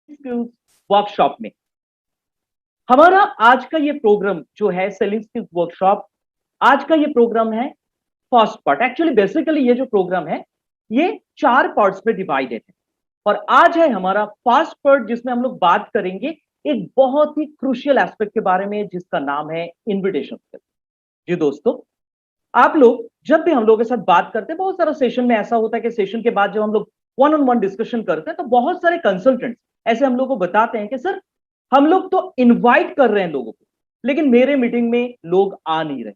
Skills workshop में। हमारा आज का ये प्रोग्राम जो है सेलिंग स्किल्स वर्कशॉप, आज का ये प्रोग्राम है फर्स्ट पार्ट। एक्चुअली बेसिकली ये जो प्रोग्राम है ये 4 पार्ट्स में डिवाइडेड है और आज है हमारा फर्स्ट पार्ट जिसमें हम लोग बात करेंगे एक बहुत ही क्रूशियल एस्पेक्ट के बारे में जिसका नाम है इन्विटेशन स्किल्स। जी दोस्तों, आप लोग जब भी हम लोगों के साथ बात करते हैं, बहुत सारा सेशन में ऐसा होता है कि सेशन के बाद जब हम लोग वन ऑन वन डिस्कशन करते हैं तो बहुत सारे कंसल्टेंट्स ऐसे हम लोग को बताते हैं कि सर हम लोग तो इनवाइट कर रहे हैं लोगों को, लेकिन मेरे मीटिंग में लोग आ नहीं रहे।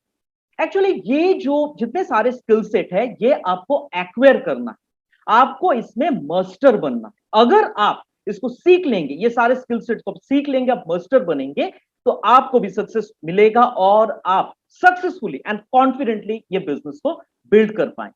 एक्चुअली ये जो जितने सारे स्किल सेट है ये आपको एक्वायर करना है, आपको इसमें मास्टर बनना है। अगर आप इसको सीख लेंगे, ये सारे स्किल सेट को सीख लेंगे, आप मास्टर बनेंगे तो आपको भी सक्सेस मिलेगा और आप सक्सेसफुली एंड कॉन्फिडेंटली ये बिजनेस को बिल्ड कर पाए।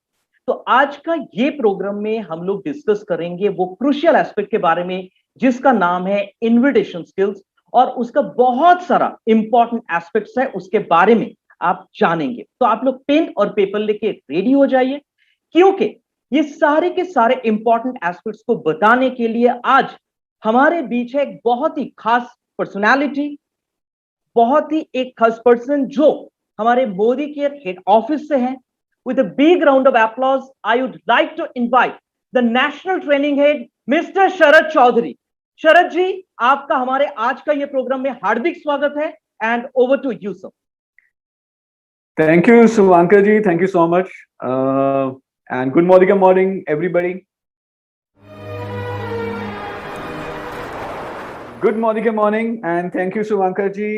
तो आज का ये प्रोग्राम में हम लोग डिस्कस करेंगे वो क्रूशियल एस्पेक्ट के बारे में जिसका नाम है इन्विटेशन स्किल्स, और उसका बहुत सारा इंपॉर्टेंट एस्पेक्ट्स है उसके बारे में आप जानेंगे। तो आप लोग पेन और पेपर लेके रेडी हो जाइए, क्योंकि ये सारे के सारे इंपॉर्टेंट एस्पेक्ट्स को बताने के लिए आज हमारे बीच है एक बहुत ही खास पर्सनालिटी, बहुत ही एक खास पर्सन जो हमारे मोदी केयर हेड ऑफिस से है। With a big round of applause I would like to invite the national training head mister Sharad Chaudhary. Sharad ji, आपका हमारे आज का ये प्रोग्राम में हार्दिक स्वागत है and over to you sir. Thank you, Suvankar ji. Thank you so much. And good morning, everybody. Good morning, and thank you, Suvankar ji.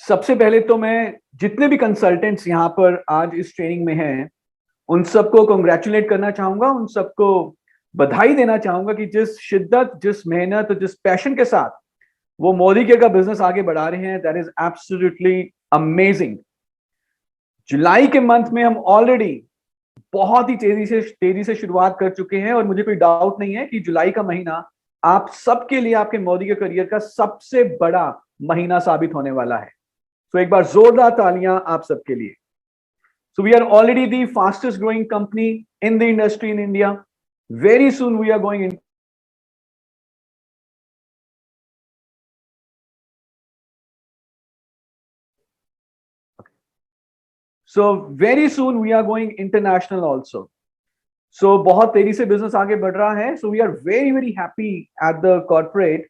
सबसे पहले तो मैं जितने भी कंसल्टेंट्स यहाँ पर आज इस ट्रेनिंग में हैं, उन सबको कॉन्ग्रेचुलेट करना चाहूंगा, उन सबको बधाई देना चाहूंगा कि जिस शिद्दत, जिस मेहनत और जिस पैशन के साथ वो मोदी केयर का बिजनेस आगे बढ़ा रहे हैं, दैट इज एब्सोल्युटली अमेजिंग। जुलाई के मंथ में हम ऑलरेडी बहुत ही तेजी से शुरुआत कर चुके हैं और मुझे कोई डाउट नहीं है कि जुलाई का महीना आप सबके लिए, आपके मोदी के करियर का सबसे बड़ा महीना साबित होने वाला है। तो एक बार जोरदार तालियां आप सबके लिए। So we are already the fastest growing company in the industry in India. Very soon we are going in. So very soon we are going international also. So बहुत तेजी से बिजनेस आगे बढ़ रहा है। So we are very happy at the corporate.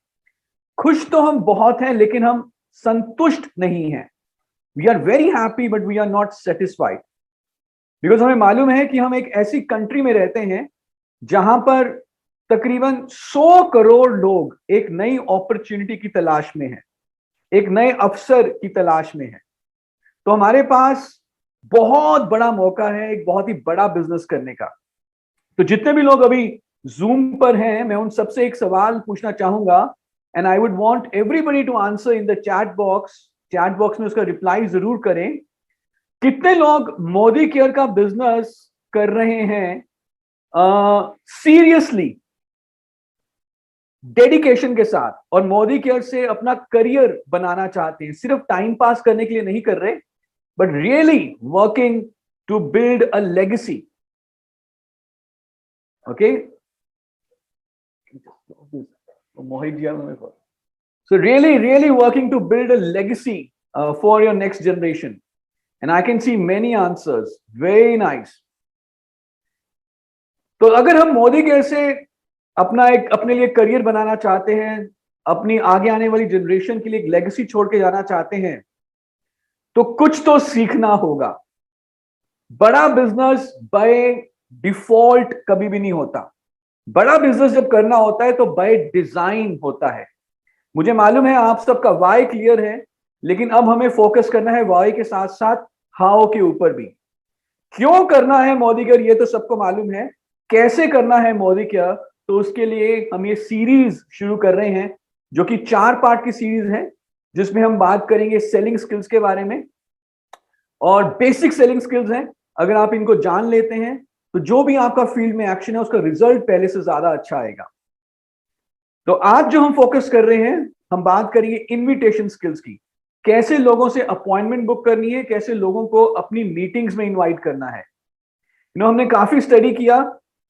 खुश तो हम बहुत हैं, लेकिन हम संतुष्ट नहीं हैं। We are very happy but we are not satisfied. Because हमें मालूम है कि हम एक ऐसी कंट्री में रहते हैं जहां पर तकरीबन 100 करोड़ लोग एक नई अपॉर्चुनिटी की तलाश में हैं, एक नए अवसर की तलाश में हैं। तो हमारे पास बहुत बड़ा मौका है एक बहुत ही बड़ा बिजनेस करने का। तो जितने भी लोग अभी जूम पर हैं, मैं उन सबसे एक सवाल पूछना चाहूंगा, and I would want everybody to answer in the chat box. Chat box में उसका रिप्लाई जरूर करें। कितने लोग मोदी केयर का बिजनेस कर रहे हैं सीरियसली, डेडिकेशन के साथ, और मोदी केयर से अपना करियर बनाना चाहते हैं? सिर्फ टाइम पास करने के लिए नहीं कर रहे, but really working to build a legacy. Okay? So really working to build a legacy for your next generation. And I can see many answers. Very nice. तो अगर हम मोदी केयर से अपने लिए करियर बनाना चाहते हैं, अपनी आगे आने वाली जनरेशन के लिए एक लेगेसी छोड़ के जाना चाहते हैं, तो कुछ तो सीखना होगा। बड़ा बिजनेस बाय डिफॉल्ट कभी भी नहीं होता। बड़ा बिजनेस जब करना होता है तो बाय डिजाइन होता है। मुझे मालूम है आप सबका वाई क्लियर है, लेकिन अब हमें फोकस करना है वाई के साथ साथ हाउ के ऊपर भी। क्यों करना है मोदी केयर ये तो सबको मालूम है, कैसे करना है मोदी केयर, तो उसके लिए हम ये सीरीज शुरू कर रहे हैं जो कि 4 पार्ट की सीरीज है, जिसमें हम बात करेंगे सेलिंग स्किल्स के बारे में। और बेसिक सेलिंग स्किल्स हैं, अगर आप इनको जान लेते हैं तो जो भी आपका फील्ड में एक्शन है उसका रिजल्ट पहले से ज्यादा अच्छा आएगा। तो आज जो हम फोकस कर रहे हैं, हम बात करेंगे इनविटेशन स्किल्स की। कैसे लोगों से अपॉइंटमेंट बुक करनी है, कैसे लोगों को अपनी मीटिंग्स में इनवाइट करना है। हमने काफी स्टडी किया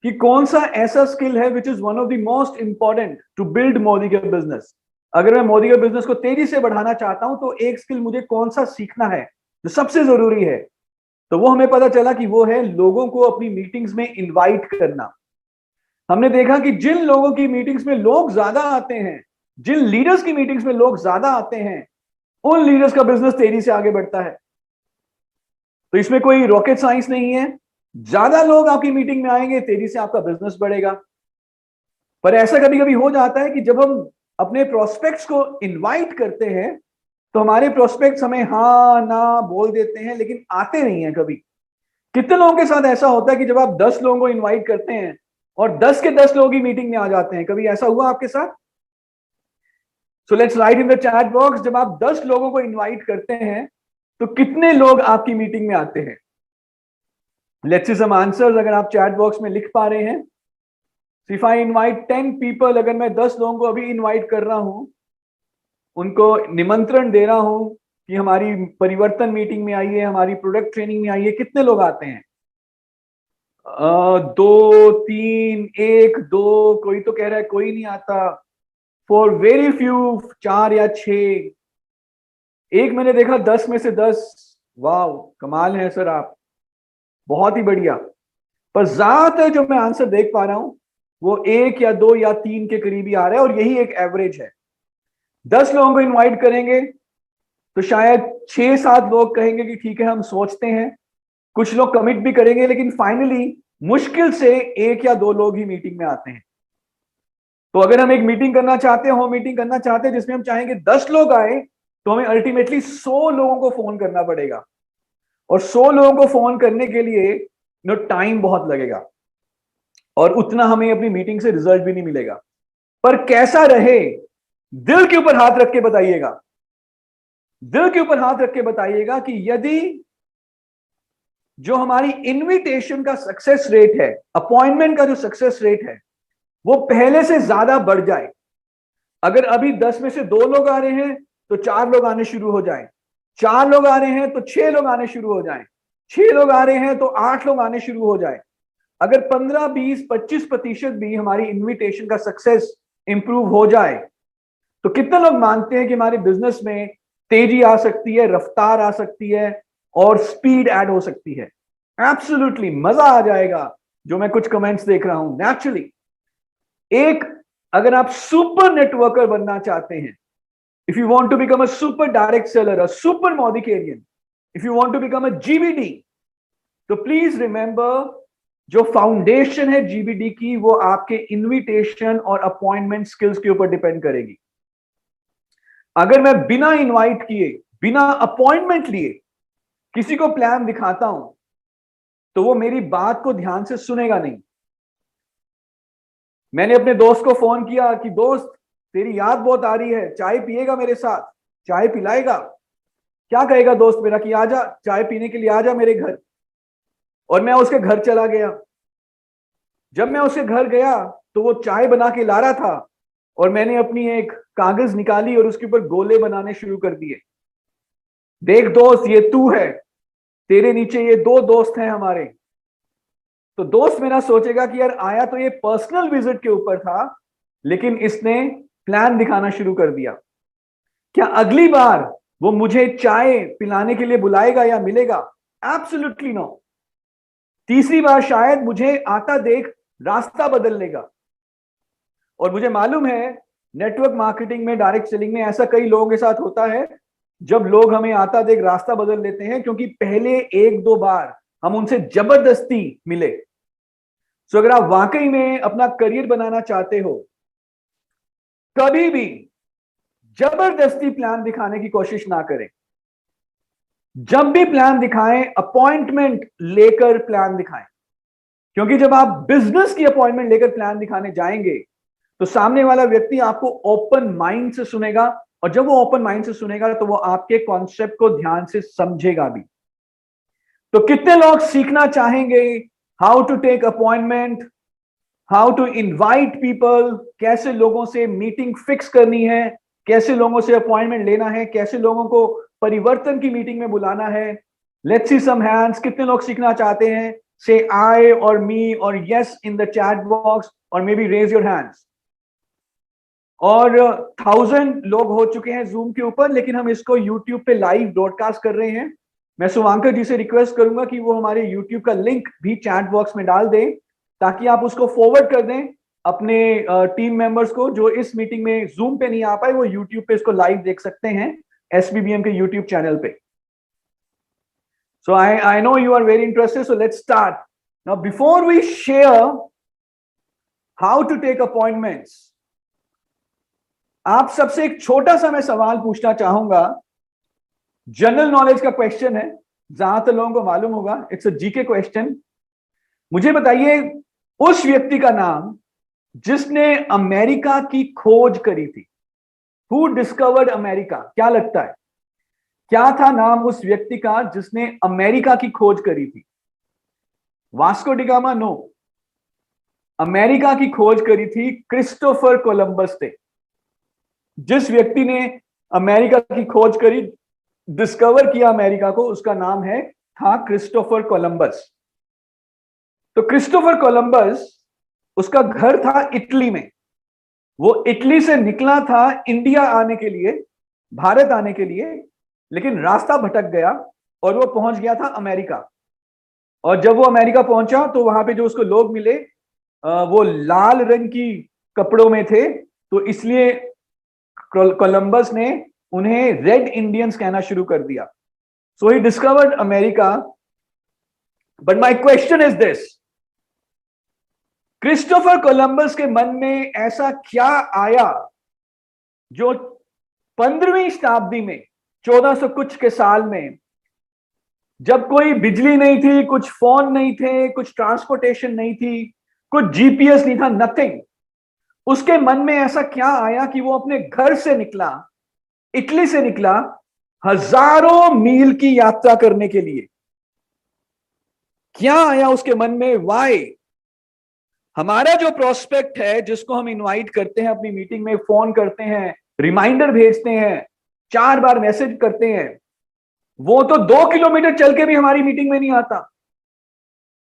कि कौन सा ऐसा स्किल है which is one of the most important to build Modi का बिजनेस। अगर मैं मोदी का बिजनेस को तेजी से बढ़ाना चाहता हूं तो एक स्किल मुझे कौन सा सीखना है जो सबसे जरूरी है। तो वो हमें पता चला कि वो है लोगों को अपनी मीटिंग्स में इनवाइट करना। हमने देखा कि जिन लोगों की मीटिंग्स में लोग ज्यादा आते हैं, जिन लीडर्स की मीटिंग्स में लोग ज्यादा आते हैं, उन लीडर्स का बिजनेस तेजी से आगे बढ़ता है। तो इसमें कोई रॉकेट साइंस नहीं है। ज्यादा लोग आपकी मीटिंग में आएंगे, तेजी से आपका बिजनेस बढ़ेगा। पर ऐसा कभी कभी हो जाता है कि जब हम अपने प्रोस्पेक्ट्स को इनवाइट करते हैं तो हमारे प्रोस्पेक्ट्स हमें हाँ ना बोल देते हैं, लेकिन आते नहीं है कभी। कितने लोगों के साथ ऐसा होता है कि जब आप 10 लोगों को इनवाइट करते हैं और 10 के 10 लोग ही मीटिंग में आ जाते हैं? कभी ऐसा हुआ आपके साथ? So let's write in the chat box, जब आप 10 लोगों को इनवाइट करते हैं तो कितने लोग आपकी मीटिंग में आते हैं? लेट्स सी सम आंसर्स अगर आप चैट बॉक्स में लिख पा रहे हैं। इफ आई इनवाइट 10 पीपल, अगर मैं 10 लोगों को अभी इनवाइट कर रहा हूं, उनको निमंत्रण दे रहा हूं कि हमारी परिवर्तन मीटिंग में आइए, हमारी प्रोडक्ट ट्रेनिंग में आइए, कितने लोग आते हैं? 2 3 1 2, कोई तो कह रहा है कोई नहीं आता। फॉर वेरी फ्यू 4 या 6। एक मैंने देखा 10 में से 10। वाह, कमाल है सर आप, बहुत ही बढ़िया। पर ज्यादातर जो मैं आंसर देख पा रहा हूं वो 1 या 2 या 3 के करीब ही आ रहा है, और यही एक एवरेज है। 10 लोगों को इनवाइट करेंगे तो शायद 6-7 लोग कहेंगे कि ठीक है हम सोचते हैं। कुछ लोग कमिट भी करेंगे, लेकिन फाइनली मुश्किल से 1 या 2 लोग ही मीटिंग में आते हैं। तो अगर हम एक मीटिंग करना चाहते हैं, होम मीटिंग करना चाहते हैं जिसमें हम चाहेंगे 10 लोग आए, तो हमें अल्टीमेटली 100 लोगों को फोन करना पड़ेगा। और 100 लोगों को फोन करने के लिए टाइम बहुत लगेगा, और उतना हमें अपनी मीटिंग से रिजल्ट भी नहीं मिलेगा। पर कैसा रहे, दिल के ऊपर हाथ रख के बताइएगा, दिल के ऊपर हाथ रख के बताइएगा कि यदि जो हमारी इनविटेशन का सक्सेस रेट है, अपॉइंटमेंट का जो सक्सेस रेट है, वो पहले से ज्यादा बढ़ जाए। अगर अभी 10 में से 2 लोग आ रहे हैं तो 4 लोग आने शुरू हो जाएं, 4 लोग आ रहे हैं तो 6 लोग आने शुरू हो जाएं, 6 लोग आ रहे हैं तो 8 लोग आने शुरू हो जाएं। अगर 15 20 25% भी हमारी इनविटेशन का सक्सेस इंप्रूव हो जाए, तो कितने लोग मानते हैं कि हमारे बिजनेस में तेजी आ सकती है, रफ्तार आ सकती है, और स्पीड ऐड हो सकती है? एब्सोल्युटली मजा आ जाएगा। जो मैं कुछ कमेंट्स देख रहा हूं, नेचुरली एक, अगर आप सुपर नेटवर्कर बनना चाहते हैं, if you want to become a super direct seller, a super Modicarian, if you want to become a GBD, तो प्लीज रिमेंबर, जो फाउंडेशन है जीबीडी की, वो आपके इनविटेशन और अपॉइंटमेंट स्किल्स के ऊपर डिपेंड करेगी। अगर मैं बिना इनवाइट किए, बिना अपॉइंटमेंट लिए किसी को प्लान दिखाता हूं, तो वो मेरी बात को ध्यान से सुनेगा नहीं। मैंने अपने दोस्त को फोन किया कि दोस्त तेरी याद बहुत आ रही है, चाय पिएगा मेरे साथ, चाय पिलाएगा? क्या कहेगा दोस्त मेरा कि आजा चाय पीने के लिए, आजा मेरे घर। और मैं उसके घर चला गया। जब मैं उसके घर गया तो वो चाय बना के ला रहा था, और मैंने अपनी एक कागज निकाली और उसके ऊपर गोले बनाने शुरू कर दिए। देख दोस्त, ये तू है, तेरे नीचे ये 2 दोस्त हैं हमारे। तो दोस्त मेरा सोचेगा कि यार आया तो ये पर्सनल विजिट के ऊपर था, लेकिन इसने प्लान दिखाना शुरू कर दिया। क्या अगली बार वो मुझे चाय पिलाने के लिए बुलाएगा या मिलेगा? Absolutely no. तीसरी बार शायद मुझे आता देख रास्ता बदल लेगा। और मुझे मालूम है नेटवर्क मार्केटिंग में, डायरेक्ट सेलिंग में ऐसा कई लोगों के साथ होता है, जब लोग हमें आता देख रास्ता बदल लेते हैं, क्योंकि पहले 1-2 बार हम उनसे जबरदस्ती मिले। सो अगर आप वाकई में अपना करियर बनाना चाहते हो, कभी भी जबरदस्ती प्लान दिखाने की कोशिश ना करें। जब भी प्लान दिखाएं, अपॉइंटमेंट लेकर प्लान दिखाएं। क्योंकि जब आप बिजनेस की अपॉइंटमेंट लेकर प्लान दिखाने जाएंगे, तो सामने वाला व्यक्ति आपको ओपन माइंड से सुनेगा, और जब वो ओपन माइंड से सुनेगा तो वो आपके कॉन्सेप्ट को ध्यान से समझेगा भी। तो कितने लोग सीखना चाहेंगे how to take appointment, how to invite people, कैसे लोगों से मीटिंग फिक्स करनी है, कैसे लोगों से अपॉइंटमेंट लेना है, कैसे लोगों को परिवर्तन की मीटिंग में बुलाना है? लेट्स सी सम हैंड्स, कितने लोग सीखना चाहते हैं say I or me or yes in the chat box or maybe raise your hands. और 1000 लोग हो चुके हैं जूम के ऊपर, लेकिन हम इसको यूट्यूब पे लाइव ब्रॉडकास्ट कर रहे हैं। मैं शुभांकर जी से रिक्वेस्ट करूंगा कि वो हमारे यूट्यूब का लिंक भी चैट बॉक्स में डाल दें, ताकि आप उसको फॉरवर्ड कर दें अपने टीम मेंबर्स को जो इस मीटिंग में जूम पे नहीं आ पाए, वो यूट्यूब पे इसको लाइव देख सकते हैं एसबीबीएम के यूट्यूब चैनल पे। So I know you are very interested, so let's start. Now before we share how to take appointments, आप सबसे एक छोटा सा मैं सवाल पूछना चाहूंगा। जनरल नॉलेज का क्वेश्चन है, ज्यादातर लोगों को मालूम होगा, इट्स अ जीके क्वेश्चन। मुझे बताइए उस व्यक्ति का नाम जिसने अमेरिका की खोज करी थी। Who discovered America? क्या लगता है क्या था नाम उस व्यक्ति का जिसने अमेरिका की खोज करी थी? Vasco da Gama? No, America की खोज करी थी क्रिस्टोफर कोलंबस ने। जिस व्यक्ति ने अमेरिका की खोज करी, डिस्कवर किया अमेरिका को, उसका नाम था क्रिस्टोफर कोलंबस। तो क्रिस्टोफर कोलंबस, उसका घर था इटली में। वो इटली से निकला था इंडिया आने के लिए, भारत आने के लिए, लेकिन रास्ता भटक गया और वो पहुंच गया था अमेरिका। और जब वो अमेरिका पहुंचा तो वहां पे जो उसको लोग मिले वो लाल रंग की कपड़ों में थे, तो इसलिए कोलंबस ने उन्हें रेड इंडियंस कहना शुरू कर दिया। So he discovered America. But my question is this, Christopher Columbus के मन में ऐसा क्या आया जो 15वीं शताब्दी में, 1400 कुछ के साल में, जब कोई बिजली नहीं थी, कुछ फोन नहीं थे, कुछ ट्रांसपोर्टेशन नहीं थी, कुछ जीपीएस नहीं था, नथिंग, उसके मन में ऐसा क्या आया कि वो अपने घर से निकला, इटली से निकला, हजारों मील की यात्रा करने के लिए? क्या आया उसके मन में? वाई? हमारा जो प्रोस्पेक्ट है, जिसको हम इनवाइट करते हैं अपनी मीटिंग में, फोन करते हैं, रिमाइंडर भेजते हैं, 4 बार मैसेज करते हैं, वो तो 2 किलोमीटर चल के भी हमारी मीटिंग में नहीं आता।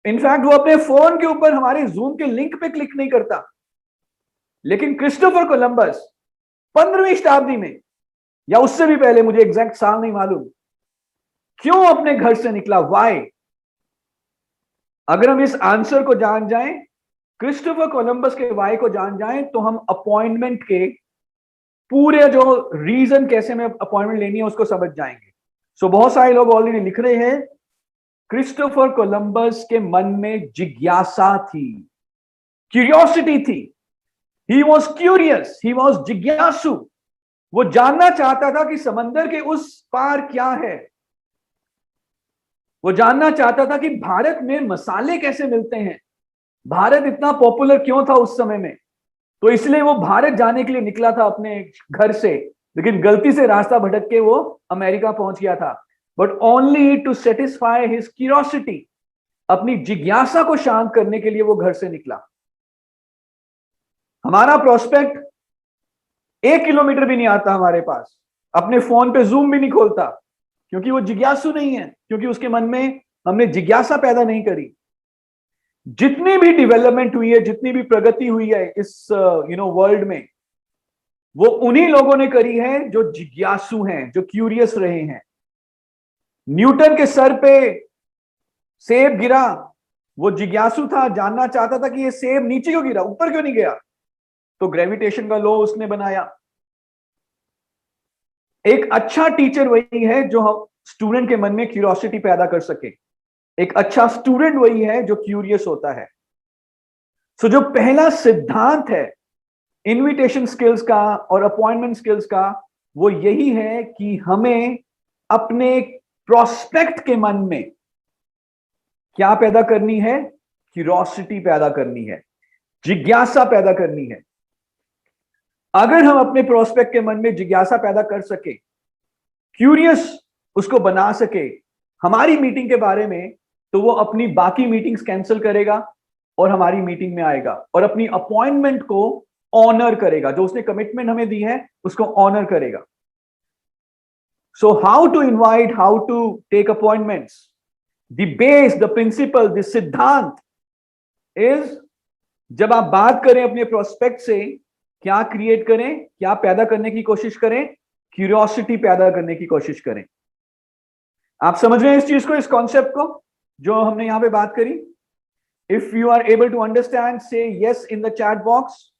इनफैक्ट वो अपने फोन के ऊपर हमारे जूम के लिंक पे क्लिक नहीं करता। लेकिन क्रिस्टोफर कोलंबस 15वीं शताब्दी में या उससे भी पहले, मुझे एग्जैक्ट साल नहीं मालूम, क्यों अपने घर से निकला? वाई? अगर हम इस आंसर को जान जाएं, क्रिस्टोफर कोलंबस के वाई को जान जाएं, तो हम अपॉइंटमेंट के पूरे जो रीजन, कैसे में अपॉइंटमेंट लेनी है, उसको समझ जाएंगे। सो बहुत सारे लोग ऑलरेडी लिख रहे हैं, क्रिस्टोफर कोलंबस के मन में जिज्ञासा थी, क्यूरियोसिटी थी। He was curious, he was जिज्ञासु। वो जानना चाहता था कि समंदर के उस पार क्या है। वो जानना चाहता था कि भारत में मसाले कैसे मिलते हैं, भारत इतना पॉपुलर क्यों था उस समय में। तो इसलिए वो भारत जाने के लिए निकला था अपने घर से, लेकिन गलती से रास्ता भटक के वो अमेरिका पहुंच गया था। But only to satisfy his curiosity, अपनी जिज्ञासा को शांत करने के लिए वो घर से निकला। हमारा प्रोस्पेक्ट 1 किलोमीटर भी नहीं आता हमारे पास, अपने फोन पे जूम भी नहीं खोलता, क्योंकि वो जिज्ञासु नहीं है, क्योंकि उसके मन में हमने जिज्ञासा पैदा नहीं करी। जितनी भी डेवलपमेंट हुई है, जितनी भी प्रगति हुई है इस वर्ल्ड में, वो उन्हीं लोगों ने करी है जो जिज्ञासु हैं, जो क्यूरियस रहे हैं। न्यूटन के सर पे सेब गिरा, वो जिज्ञासु था, जानना चाहता था कि ये सेब नीचे क्यों गिरा, ऊपर क्यों नहीं गया, तो ग्रेविटेशन का लॉ उसने बनाया। एक अच्छा टीचर वही है जो हम स्टूडेंट के मन में क्यूरियोसिटी पैदा कर सके। एक अच्छा स्टूडेंट वही है जो क्यूरियस होता है। सो जो पहला सिद्धांत है इनविटेशन स्किल्स का और अपॉइंटमेंट स्किल्स का, वो यही है कि हमें अपने प्रोस्पेक्ट के मन में क्या पैदा करनी है? क्यूरियोसिटी पैदा करनी है, जिज्ञासा पैदा करनी है। अगर हम अपने प्रोस्पेक्ट के मन में जिज्ञासा पैदा कर सके, क्यूरियस उसको बना सके हमारी मीटिंग के बारे में, तो वो अपनी बाकी मीटिंग्स कैंसिल करेगा और हमारी मीटिंग में आएगा और अपनी अपॉइंटमेंट को ऑनर करेगा, जो उसने कमिटमेंट हमें दी है उसको ऑनर करेगा। So how to invite, how to take appointments? The base, the principle, the सिद्धांत इज, जब आप बात करें अपने प्रोस्पेक्ट से, क्या क्रिएट करें, क्या पैदा करने की कोशिश करें? क्यूरियोसिटी पैदा करने की कोशिश करें। आप समझ रहे हैं इस चीज को, इस कॉन्सेप्ट को जो हमने यहां पे बात करी? If you are able to understand, say yes in the chat box.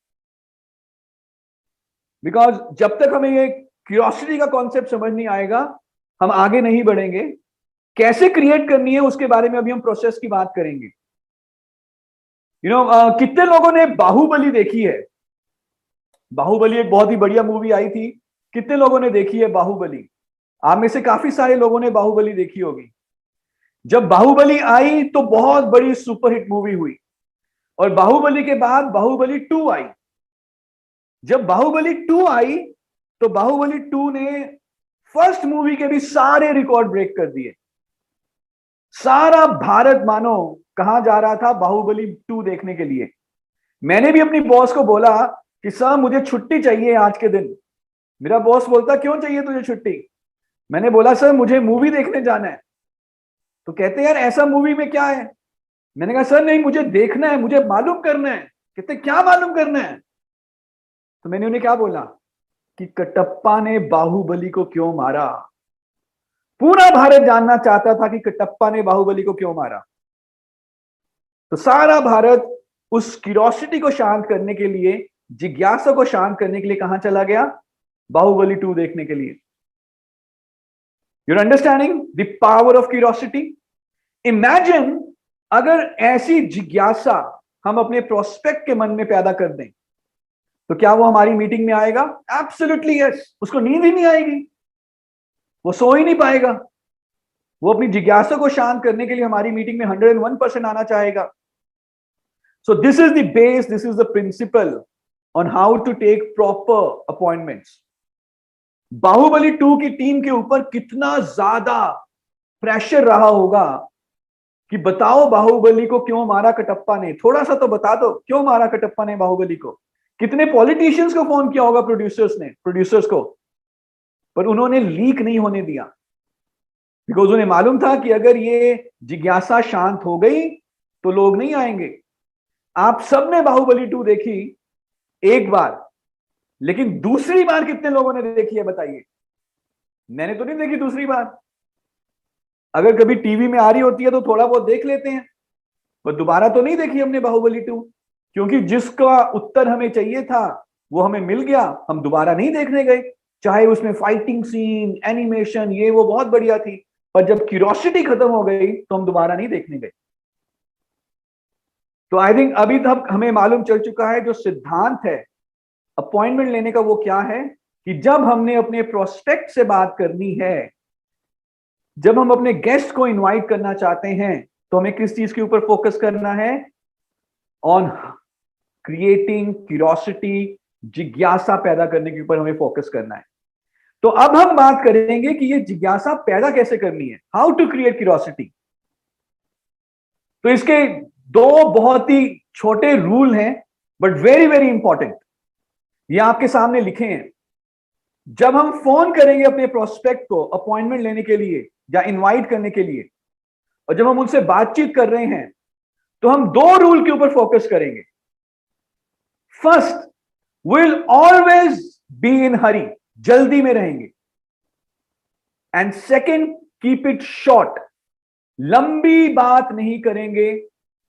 Because जब तक हमें ये क्यूरियोसिटी का कॉन्सेप्ट समझ नहीं आएगा, हम आगे नहीं बढ़ेंगे। कैसे क्रिएट करनी है उसके बारे में अभी हम प्रोसेस की बात करेंगे। कितने लोगों ने बाहुबली देखी है? बाहुबली एक बहुत ही बढ़िया मूवी आई थी। कितने लोगों ने देखी है बाहुबली? आप में से काफी सारे लोगों ने बाहुबली देखी होगी। जब बाहुबली आई तो बहुत बड़ी सुपरहिट मूवी हुई, और बाहुबली के बाद बाहुबली 2 आई। जब बाहुबली 2 आई तो बाहुबली 2 ने फर्स्ट मूवी के भी सारे रिकॉर्ड ब्रेक कर दिए। सारा भारत मानो कहां जा रहा था? बाहुबली 2 देखने के लिए। मैंने भी अपनी बॉस को बोला कि सर मुझे छुट्टी चाहिए आज के दिन। मेरा बॉस बोलता क्यों चाहिए तुझे छुट्टी? मैंने बोला सर मुझे मूवी देखने जाना है। तो कहते यार ऐसा मूवी में क्या है? मैंने कहा सर नहीं, मुझे देखना है, मुझे मालूम करना है। कहते क्या मालूम करना है? तो मैंने उन्हें क्या बोला कि कटप्पा ने बाहुबली को क्यों मारा। पूरा भारत जानना चाहता था कि कटप्पा ने बाहुबली को क्यों मारा। तो सारा भारत उस क्यूरियोसिटी को शांत करने के लिए, जिज्ञासा को शांत करने के लिए कहां चला गया? बाहुबली 2 देखने के लिए। Your understanding the power of curiosity? Imagine अगर ऐसी जिज्ञासा हम अपने प्रोस्पेक्ट के मन में पैदा कर दें, तो क्या वो हमारी मीटिंग में आएगा? Absolutely yes. उसको नींद ही नहीं आएगी, वो सो ही नहीं पाएगा। वो अपनी जिज्ञासा को शांत करने के लिए हमारी मीटिंग में 101% आना चाहेगा। So this is the base, this is the principle on how to take proper appointments. Baahubali 2 की टीम के ऊपर कितना ज्यादा प्रेशर रहा होगा कि बताओ बाहुबली को क्यों मारा कटप्पा ने? थोड़ा सा तो बता दो, क्यों मारा कटप्पा ने बाहुबली को? कितने पॉलिटिशियंस को फोन किया होगा प्रोड्यूसर्स को, पर उन्होंने लीक नहीं होने दिया, बिकॉज उन्हें मालूम था कि अगर ये जिज्ञासा शांत हो गई तो लोग नहीं आएंगे। आप सबने बाहुबली 2 देखी एक बार, लेकिन दूसरी बार कितने लोगों ने देखी है बताइए? मैंने तो नहीं देखी दूसरी बार। अगर कभी टीवी में आ रही होती है तो थोड़ा बहुत देख लेते हैं, पर दोबारा तो नहीं देखी हमने बाहुबली 2, क्योंकि जिसका उत्तर हमें चाहिए था वो हमें मिल गया। हम दोबारा नहीं देखने गए, चाहे उसमें फाइटिंग सीन, एनिमेशन, ये वो बहुत बढ़िया थी, पर जब क्यूरियोसिटी खत्म हो गई तो हम दोबारा नहीं देखने गए। तो आई थिंक अभी तक हमें मालूम चल चुका है जो सिद्धांत है अपॉइंटमेंट लेने का, वो क्या है कि जब हमने अपने प्रोस्पेक्ट से बात करनी है, जब हम अपने गेस्ट को इनवाइट करना चाहते हैं, तो हमें किस चीज के ऊपर फोकस करना है? ऑन क्रिएटिंग क्यूरियोसिटी, जिज्ञासा पैदा करने के ऊपर हमें फोकस करना है। तो अब हम बात करेंगे कि ये जिज्ञासा पैदा कैसे करनी है, हाउ टू क्रिएट क्यूरियोसिटी। तो इसके दो बहुत ही छोटे रूल हैं, बट वेरी वेरी इंपॉर्टेंट। ये आपके सामने लिखे हैं। जब हम फोन करेंगे अपने प्रोस्पेक्ट को अपॉइंटमेंट लेने के लिए या इनवाइट करने के लिए, और जब हम उनसे बातचीत कर रहे हैं, तो हम दो रूल के ऊपर फोकस करेंगे। First, will always be in hurry, जल्दी में रहेंगे। And second, keep it short, लंबी बात नहीं करेंगे,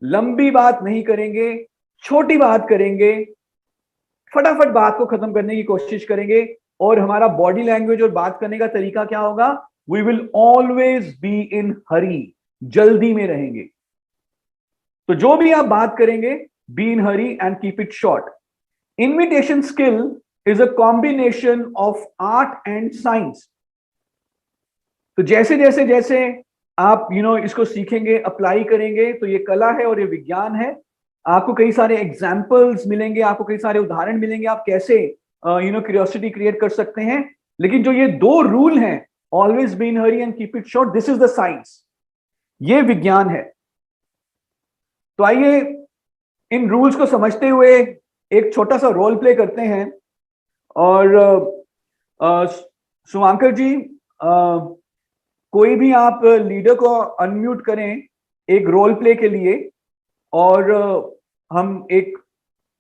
लंबी बात नहीं करेंगे, छोटी बात करेंगे, फटाफट बात को खत्म करने की कोशिश करेंगे। और हमारा बॉडी लैंग्वेज और बात करने का तरीका क्या होगा? We will always be in hurry, जल्दी में रहेंगे। तो जो भी आप बात करेंगे, be in hurry and keep it short. Invitation skill is a combination of art and science. तो जैसे जैसे जैसे आप इसको सीखेंगे, अप्लाई करेंगे, तो ये कला है और ये विज्ञान है। आपको कई सारे एग्जाम्पल्स मिलेंगे, आपको कई सारे उदाहरण मिलेंगे, आप कैसे क्यूरियोसिटी क्रिएट कर सकते हैं। लेकिन जो ये दो रूल हैं, always be in hurry and keep it short, this is the science, ये विज्ञान है। तो आइए इन रूल्स को समझते हुए एक छोटा सा रोल प्ले करते हैं। और शुभांकर जी, कोई भी आप लीडर को अनम्यूट करें एक रोल प्ले के लिए, और हम एक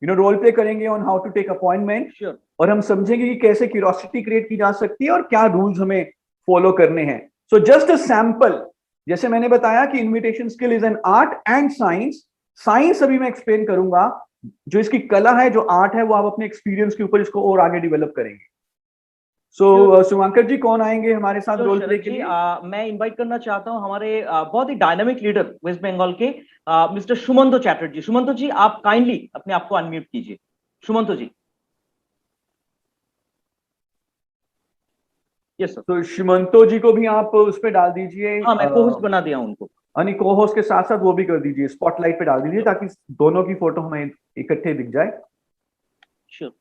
रोल प्ले करेंगे on how to take appointment, sure. और हम समझेंगे कि कैसे क्यूरियोसिटी क्रिएट की जा सकती है और क्या रूल्स हमें फॉलो करने हैं। सो जस्ट अ सैंपल, जैसे मैंने बताया कि invitation skill is an art and science. Science अभी मैं एक्सप्लेन करूंगा, जो इसकी कला है, जो आर्ट है, वो आप अपने एक्सपीरियंस के ऊपर इसको और आगे डेवलप करेंगे। सो शुभांकर जी कौन आएंगे हमारे साथ रोल प्ले शरद के जी, लिए? मैं इनवाइट करना चाहता हूं हमारे बहुत ही डायनामिक लीडर वेस्ट बंगाल के मिस्टर सुमंतो चैटर्जी। सुमंतो जी, आप काइंडली अपने आप को अनम्यूट कीजिए। सुमंतो जी। Yes sir. तो शुमंतो जी को भी आप उस पर डाल दीजिए, हाँ, मैं को होस्ट बना दिया उनको। यानी को होस्ट के साथ साथ वो भी कर दीजिए, स्पॉटलाइट पे डाल दीजिए, ताकि दोनों की फोटो हमें इकट्ठे दिख जाए। Sure.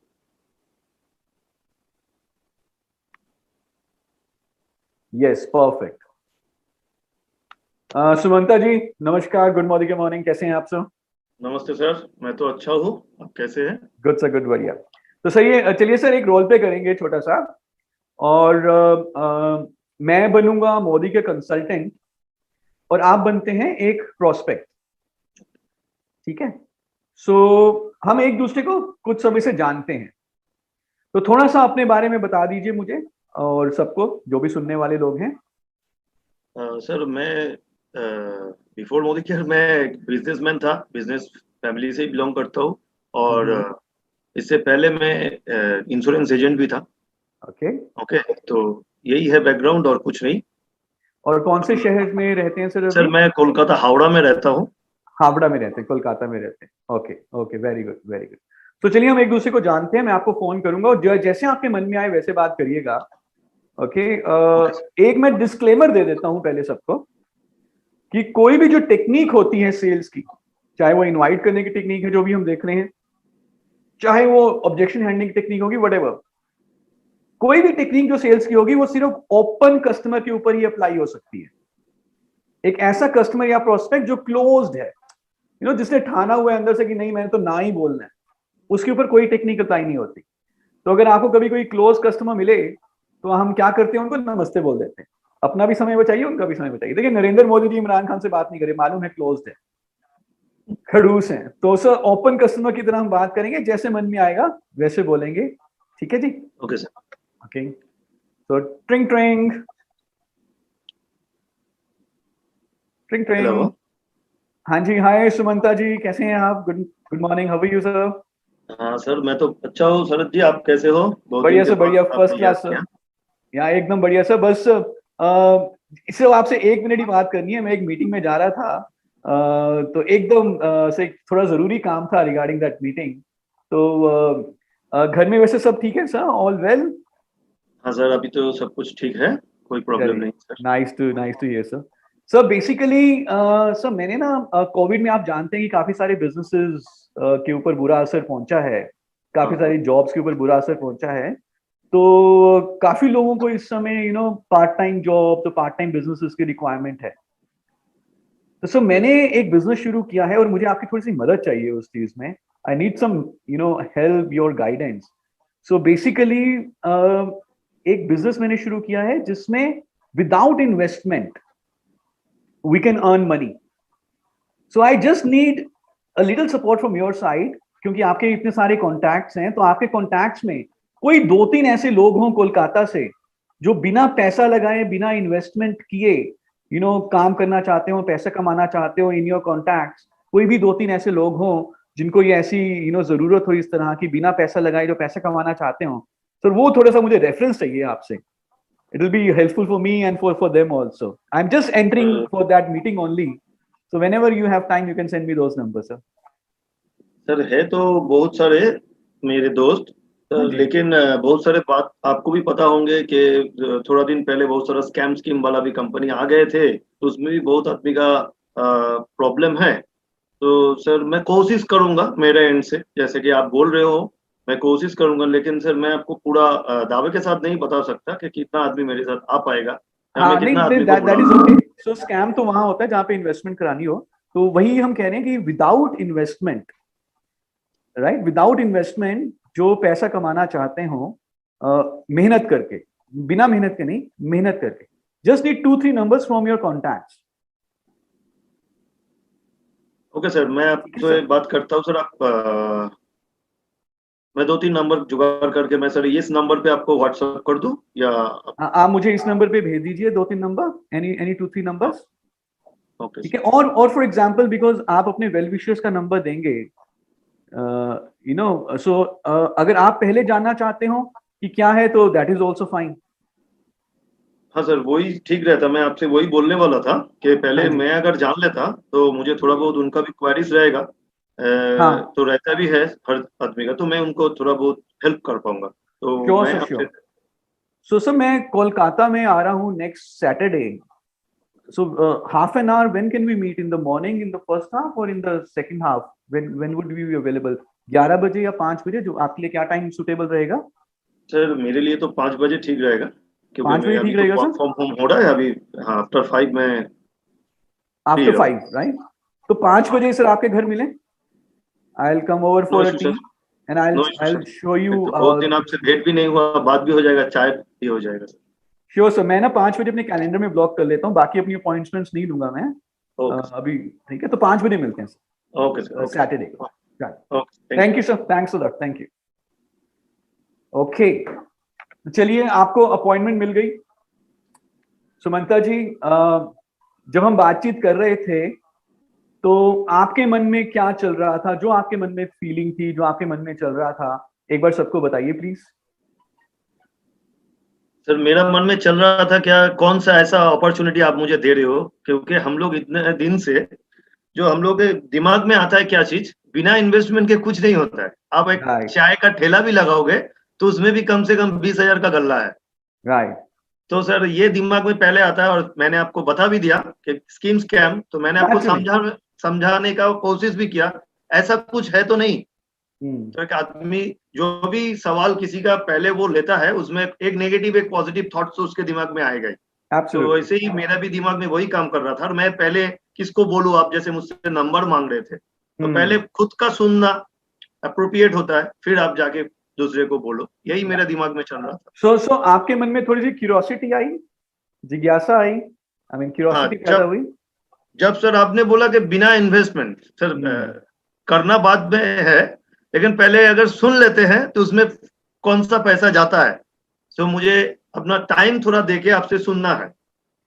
Yes, perfect. Sumanta ji नमस्कार, गुड मॉर्निंग, मॉर्निंग, कैसे हैं आप सब? नमस्ते सर, मैं तो अच्छा हूँ, आप कैसे हैं? गुड सर, गुड, बढ़िया। तो सही है, चलिए सर एक रोल प्ले करेंगे छोटा सा, और मैं बनूंगा मोदी के कंसल्टेंट और आप बनते हैं एक प्रोस्पेक्ट, ठीक है? सो हम एक दूसरे को कुछ समय से जानते हैं, तो थोड़ा सा अपने बारे में बता दीजिए मुझे और सबको, जो भी सुनने वाले लोग हैं। सर मैं बिफोर मोदी केयर मैं एक बिजनेसमैन था, बिजनेस फैमिली से बिलोंग करता हूँ, और इससे पहले मैं इंश्योरेंस एजेंट भी था। ओके। ओके, तो यही है बैकग्राउंड और कुछ नहीं। और कौन से शहर में रहते हैं सर सर अभी? मैं कोलकाता हावड़ा में रहता हूँ। हावड़ा में रहते हैं, कोलकाता में रहते हैं। Okay okay, very good, very good. तो चलिए हम एक दूसरे को जानते हैं, मैं आपको फोन करूंगा और जैसे आपके मन में आए वैसे बात करिएगा। ओके। एक मैं डिस्क्लेमर दे देता हूं पहले सबको, कि कोई भी जो टेक्निक होती है सेल्स की, चाहे वो इनवाइट करने की टेक्निक है जो भी हम देख रहे हैं, चाहे वो ऑब्जेक्शन हैंडलिंग टेक्निक होगी, व्हाटएवर, कोई भी टेक्निक जो सेल्स की होगी वो सिर्फ ओपन कस्टमर के ऊपर ही अप्लाई हो सकती है। एक ऐसा कस्टमर या प्रोस्पेक्ट जो क्लोज्ड है, जिसने ठाना हुआ है अंदर से कि नहीं मैंने तो ना ही बोलना है, उसके ऊपर कोई टेक्निक अप्लाई नहीं होती। तो अगर आपको कभी कोई क्लोज कस्टमर मिले तो हम क्या करते हैं, उनको नमस्ते बोल देते हैं, अपना भी समय बचाइए, उनका भी समय बचाइए। देखिए नरेंद्र मोदी जी इमरान खान से बात नहीं करे, मालूम है क्लोज्ड है, खड़ूस है। तो सर ओपन कस्टमर की तरह हम बात करेंगे, जैसे मन में आएगा वैसे बोलेंगे, ठीक है जी? Okay sir. ओके। तो ट्रिंग ट्रिंग ट्रिंग ट्रिंग। हेलो। हाँ जी, हाय सुमंता जी, कैसे हैं आप? Good good morning, how are you sir? हाँ सर, मैं तो अच्छा हूँ। शरद जी आप कैसे हो? बहुत दिन बढ़िया के सर, बाद बढ़िया, फर्स्ट आपने याद क्लास सर। किया। यहाँ एकदम बढ़िया सर। बस सिर्फ आपसे 1 मिनट ही बात करनी है, मैं एक मीटिंग में जा रहा था, तो एकदम से थोड़ा जरूरी काम था रिगार्डिंग दैट मीटिंग। तो घर में वैसे सब ठीक है सर? All well? हाँ सर, अभी तो सब कुछ ठीक है, कोई प्रॉब्लम नहीं sir. Nice to hear sir. Sir basically sir मैंने ना कोविड में, आप जानते हैं कि काफी सारे बिजनेसेस के ऊपर बुरा असर पहुंचा है, काफी हाँ। सारी जॉब्स के ऊपर बुरा असर पहुंचा है। तो काफी लोगों को इस समय पार्ट टाइम जॉब, तो पार्ट टाइम बिजनेसेस की रिक्वायरमेंट है। तो सर मैंने एक बिजनेस शुरू किया है और मुझे आपकी थोड़ी सी मदद चाहिए उस चीज में। I need some help, your guidance. So basically एक बिजनेस मैंने शुरू किया है जिसमें without investment we can earn money. So I just need a little support from your side, क्योंकि आपके इतने सारे कॉन्टैक्ट्स हैं, तो आपके कॉन्टैक्ट्स में कोई 2-3 ऐसे लोग हों कोलकाता से जो बिना पैसा लगाए, बिना इन्वेस्टमेंट किए काम करना चाहते हो, पैसा कमाना चाहते हो। इन योर कॉन्टैक्ट्स कोई भी 2-3 ऐसे लोग हों जिनको ये ऐसी जरूरत हो इस तरह की, बिना पैसा लगाए जो पैसा कमाना चाहते हो, सर वो थोड़ा सा मुझे रेफरेंस चाहिए आपसे। It will be helpful for me and for them also. I'm just entering for that meeting only. So whenever you have time, you can send me those numbers, sir. Sir है तो बहुत सारे मेरे दोस्त, हाँ जी। लेकिन बहुत सारे बात आपको भी पता होंगे कि थोड़ा दिन पहले बहुत सारा स्कैम स्कीम वाला भी कंपनी आ गए थे, तो उसमें भी बहुत आदमी का प्रॉब्लम है। तो सर मैं कोशिश करूंगा मेरे एंड से, जैसे कि आप बोल रहे हो, मैं कोशिश करूंगा, लेकिन सर मैं आपको पूरा दावे के साथ नहीं बता सकता कि कितना आदमी मेरे साथ आ पाएगा या मैं हाँ नहीं, कितना आदमी को दैट इज बुलाऊंगा। ओके। सो स्कैम तो वहां होता है जहां पे इन्वेस्टमेंट करानी हो, तो वही हम कह रहे हैं कि without investment, right, without investment जो पैसा कमाना चाहते हो मेहनत करके, बिना मेहनत के नहीं, मेहनत करके, Just need 2-3 numbers from your contacts. Okay sir, मैं आपसे एक बात करता हूँ सर। मैं 2-3 नंबर जुगाड़ करके मैं सर इस नंबर पे आपको व्हाट्सएप कर दूं या? आप मुझे इस नंबर पे भेज दीजिए 2-3 नंबर, एनी 2-3 नंबर्स। ओके ठीक है। और फॉर एग्जांपल, बिकॉज आप अपने वेल विशर्स का नंबर देंगे, सो अगर आप पहले जानना चाहते हो कि क्या है तो दैट इज ऑल्सो फाइन। हाँ सर, वही ठीक रहता। मैं आपसे वही बोलने वाला था कि पहले हाँ जी। मैं अगर जान लेता तो मुझे थोड़ा बहुत उनका भी क्वेरीज रहेगा। हाँ, तो रहता भी है हर आदमी का, तो मैं उनको थोड़ा बहुत हेल्प कर पाऊंगा। तो श्योर मैं सर, आपसे श्योर। सर मैं कोलकाता में आ रहा हूँ next Saturday. So half an hour, when can we meet? In the morning, in the first half, or in the second half? When would we be available? 11 बजे या 5 बजे, जो आपके लिए क्या टाइम सुटेबल रहेगा? सर, मेरे लिए तो 5 बजे ठीक रहेगा, क्योंकि 5 मैं बजे अभी ठीक तो रहेगा वर्क सर? फ्रॉम होम हो रहा है अभी। हाँ, आफ्टर 5 मैं फ्री आफ्टर रहूँ। 5, राइट? तो 5 बजे सर आपके घर मिले। I'll come over no for a issue tea sir, and no issue I'll sir. show you फिर तो बहुत दिन आपसे भेंट भी नहीं हुआ, बात भी हो जाएगा, चाय भी हो जाएगा सर। Sure sir. मैं ना 5 बजे अपने कैलेंडर में ब्लॉक कर लेता हूँ, बाकी अपनी अपॉइंटमेंट्स नहीं दूंगा मैं ओके अभी। ठीक है, तो 5 बजे मिलते हैं sir. Okay sir. Okay Saturday. Okay, thank you sir, thanks a lot, thank you. Okay, चलिए, आपको अपॉइंटमेंट मिल गई। सुमंता जी, जब हम बातचीत कर रहे थे तो आपके मन में क्या चल रहा था? जो आपके मन में फीलिंग थी, जो आपके मन में चल रहा था, एक बार सबको बताइए प्लीज। सर, मेरा मन में चल रहा था क्या, कौन सा ऐसा अपॉर्चुनिटी आप मुझे दे रहे हो, क्योंकि हम लोग इतने दिन से जो हम लोग के दिमाग में आता है क्या चीज, बिना इन्वेस्टमेंट के कुछ नहीं होता है। आप एक राइट, चाय का ठेला भी लगाओगे तो उसमें भी कम से कम 20,000 का गल्ला है। राइट। तो सर ये दिमाग में पहले आता है, और मैंने आपको बता भी दिया कि स्कीम स्कैम, तो मैंने आपको एक्चुअली, समझाने का कोशिश भी किया। ऐसा कुछ है तो नहीं। तो एक आदमी जो भी सवाल किसी का पहले वो लेता है, उसमें एक नेगेटिव एक पॉजिटिव थॉट्स तो उसके दिमाग में आएगा ही। तो एब्सोल्युटली। वैसे ही मेरा भी दिमाग में वही काम कर रहा था, और मैं पहले किसको बोलूं, आप जैसे मुझसे नंबर मांग रहे थे, तो पहले खुद का सुनना अप्रोप्रिएट होता है, फिर आप जाके दूसरे को बोलो। यही मेरा दिमाग में चल रहा था। सो आपके मन में थोड़ी सी क्यूरियोसिटी आई, जिज्ञासा आई, आई मीन हाँ, क्यूरियोसिटी पैदा जब हुई। जब सर आपने बोला कि बिना इन्वेस्टमेंट, सर करना बाद में है, लेकिन पहले अगर सुन लेते हैं तो उसमें कौन सा पैसा जाता है। तो मुझे अपना टाइम थोड़ा देके आपसे सुनना है,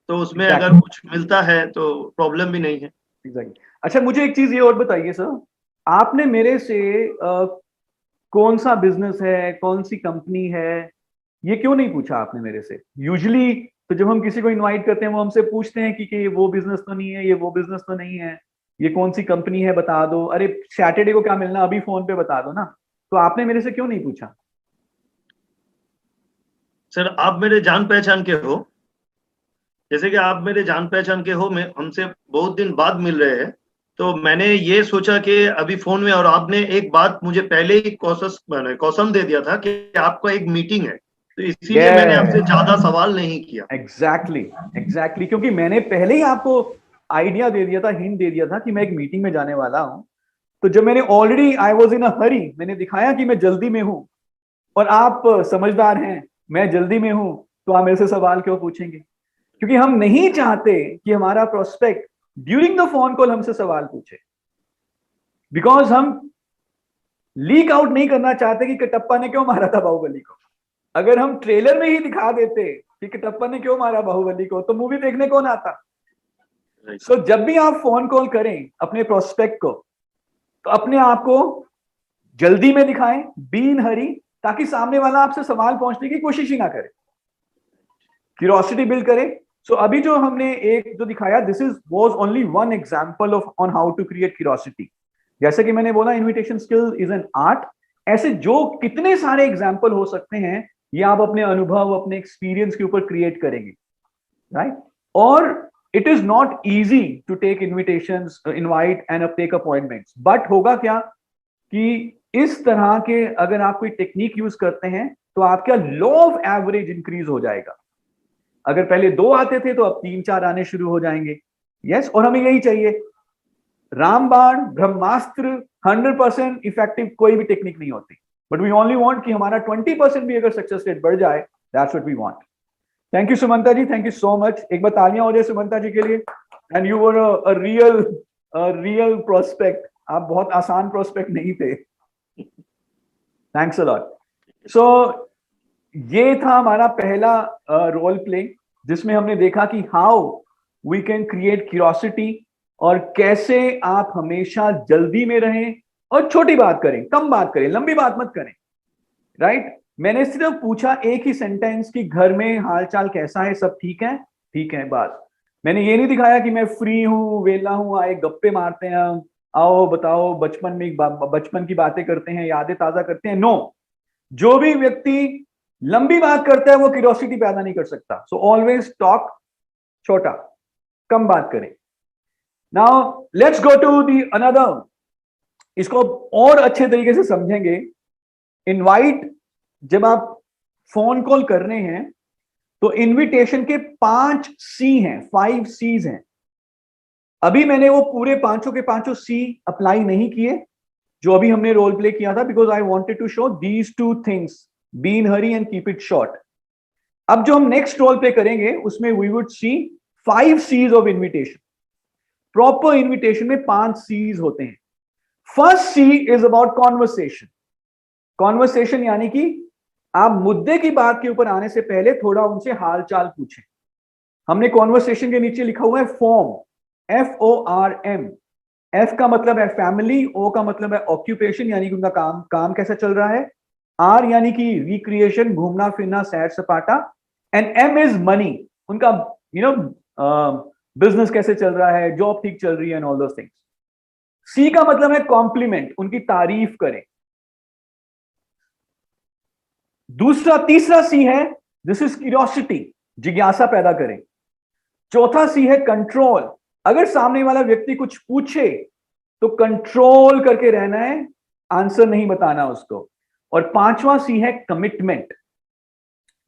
तो उसमें अगर एग्जैक्टली, कुछ मिलता है तो प्रॉब्लम भी नहीं है। एग्जैक्टली। अच्छा, मुझे एक चीज ये और बताइए सर, आपने मेरे से कौन सा बिजनेस है, कौन सी कंपनी है, ये क्यों नहीं पूछा आपने मेरे से? यूजुअली तो जब हम किसी को इनवाइट करते हैं वो हमसे पूछते हैं कि ये वो बिजनेस तो नहीं है, ये वो बिजनेस तो नहीं है, ये कौन सी कंपनी है बता दो, अरे सैटरडे को क्या मिलना, अभी फोन पे बता दो ना। तो आपने मेरे से क्यों नहीं पूछा? सर, आप मेरे जान पहचान के हो, जैसे कि आप मेरे जान पहचान के हो, मैं हमसे बहुत दिन बाद मिल रहे हैं, तो मैंने ये सोचा कि अभी फोन में, और आपने एक बात मुझे पहले ही कसम दे दिया था कि आपका एक मीटिंग है, तो इसीलिए मैंने आपसे ज्यादा सवाल नहीं किया। एग्जैक्टली, एग्जैक्टली, क्योंकि मैंने पहले ही आपको आइडिया दे दिया था, हिंट दे दिया था कि मैं एक मीटिंग में जाने वाला हूं। तो जब मैंने already I was in a हरी, मैंने दिखाया कि मैं जल्दी में हूं, और आप समझदार हैं, मैं जल्दी में हूं, तो आप मेरे से सवाल क्यों पूछेंगे? क्योंकि हम नहीं चाहते कि हमारा prospect during the phone call हमसे सवाल पूछे, बिकॉज हम लीक आउट नहीं करना चाहते कि कटप्पा ने क्यों मारा था बाहुबली को। अगर हम ट्रेलर में ही दिखा देते कि कटप्पा ने क्यों मारा बाहुबली को, तो मूवी देखने कौन आता? सो जब भी आप फोन कॉल करें अपने प्रोस्पेक्ट को, तो अपने आप को जल्दी में दिखाएं, बी इन हरी, ताकि सामने वाला आपसे सवाल पूछने की कोशिश ही ना करे, क्यूरियोसिटी बिल्ड करे। सो अभी जो हमने एक जो दिखाया, this is was only one example of on how to create curiosity. जैसे कि मैंने बोला, invitation skill is an art. ऐसे जो कितने सारे एग्जांपल हो सकते हैं, ये आप अपने अनुभव, अपने एक्सपीरियंस के ऊपर क्रिएट करेंगे, राइट? और it is not easy to take invitations, invite and take appointments. But होगा क्या कि इस तरह के अगर आप कोई टेक्निक यूज करते हैं, तो आपका लॉ ऑफ एवरेज इंक्रीज हो जाएगा। अगर पहले 2 आते थे, तो अब 3-4 आने शुरू हो जाएंगे। यस, और हमें यही चाहिए। रामबाण, ब्रह्मास्त्र 100% इफेक्टिव कोई भी टेक्निक नहीं होती, बट वी ओनली वांट कि हमारा 20% भी अगर सक्सेस रेट बढ़ जाए, that's what we want. Thank you Sumanta ji, thank you so much. एक बार तालियां हो जाए सुमंता जी के लिए। And you were a real prospect. आप बहुत आसान प्रोस्पेक्ट नहीं थे। Thanks a lot. सो ये था हमारा पहला रोल प्ले, जिसमें हमने देखा कि how we can create curiosity, और कैसे आप हमेशा जल्दी में रहें और छोटी बात करें, कम बात करें, लंबी बात मत करें, राइट। मैंने सिर्फ पूछा एक ही सेंटेंस कि घर में हालचाल कैसा है, सब ठीक है, ठीक है, बात। मैंने ये नहीं दिखाया कि मैं फ्री हूं, वेला हूं, आए गप्पे मारते हैं, आओ बताओ बचपन की बातें करते हैं, यादें ताजा करते हैं। नो, जो भी व्यक्ति लंबी बात करता है वो क्यूरियोसिटी पैदा नहीं कर सकता। सो ऑलवेज टॉक छोटा, कम बात करें। Now let's go to the another, इसको और अच्छे तरीके से समझेंगे। इनवाइट, जब आप फोन कॉल कर रहे हैं तो इनविटेशन के 5 सी हैं, 5 सीज हैं। अभी मैंने वो पूरे पांचों के पांचों सी अप्लाई नहीं किए जो अभी हमने रोल प्ले किया था, because I wanted to show these 2 things, be in hurry and keep it short. अब जो हम नेक्स्ट रोल प्ले करेंगे उसमें we would see 5 C's of invitation. Proper invitation में 5 सीज होते हैं। First C is about conversation. Conversation यानी कि आप मुद्दे की बात के ऊपर आने से पहले थोड़ा उनसे हालचाल पूछें। हमने कॉन्वर्सेशन के नीचे लिखा हुआ है फॉर्म, FORM। F का मतलब है फैमिली, O का मतलब है ऑक्यूपेशन यानी कि उनका काम कैसा चल रहा है, R यानी कि रिक्रिएशन, घूमना फिरना, सैर सपाटा, एंड M इज मनी, उनका बिजनेस कैसे चल रहा है, जॉब ठीक चल रही है, and all those things. C का मतलब है कॉम्प्लीमेंट, उनकी तारीफ करें। तीसरा सी है दिस इज क्यूरियोसिटी, जिज्ञासा पैदा करें। चौथा सी है कंट्रोल, अगर सामने वाला व्यक्ति कुछ पूछे तो कंट्रोल करके रहना है, आंसर नहीं बताना उसको। और पांचवा सी है कमिटमेंट,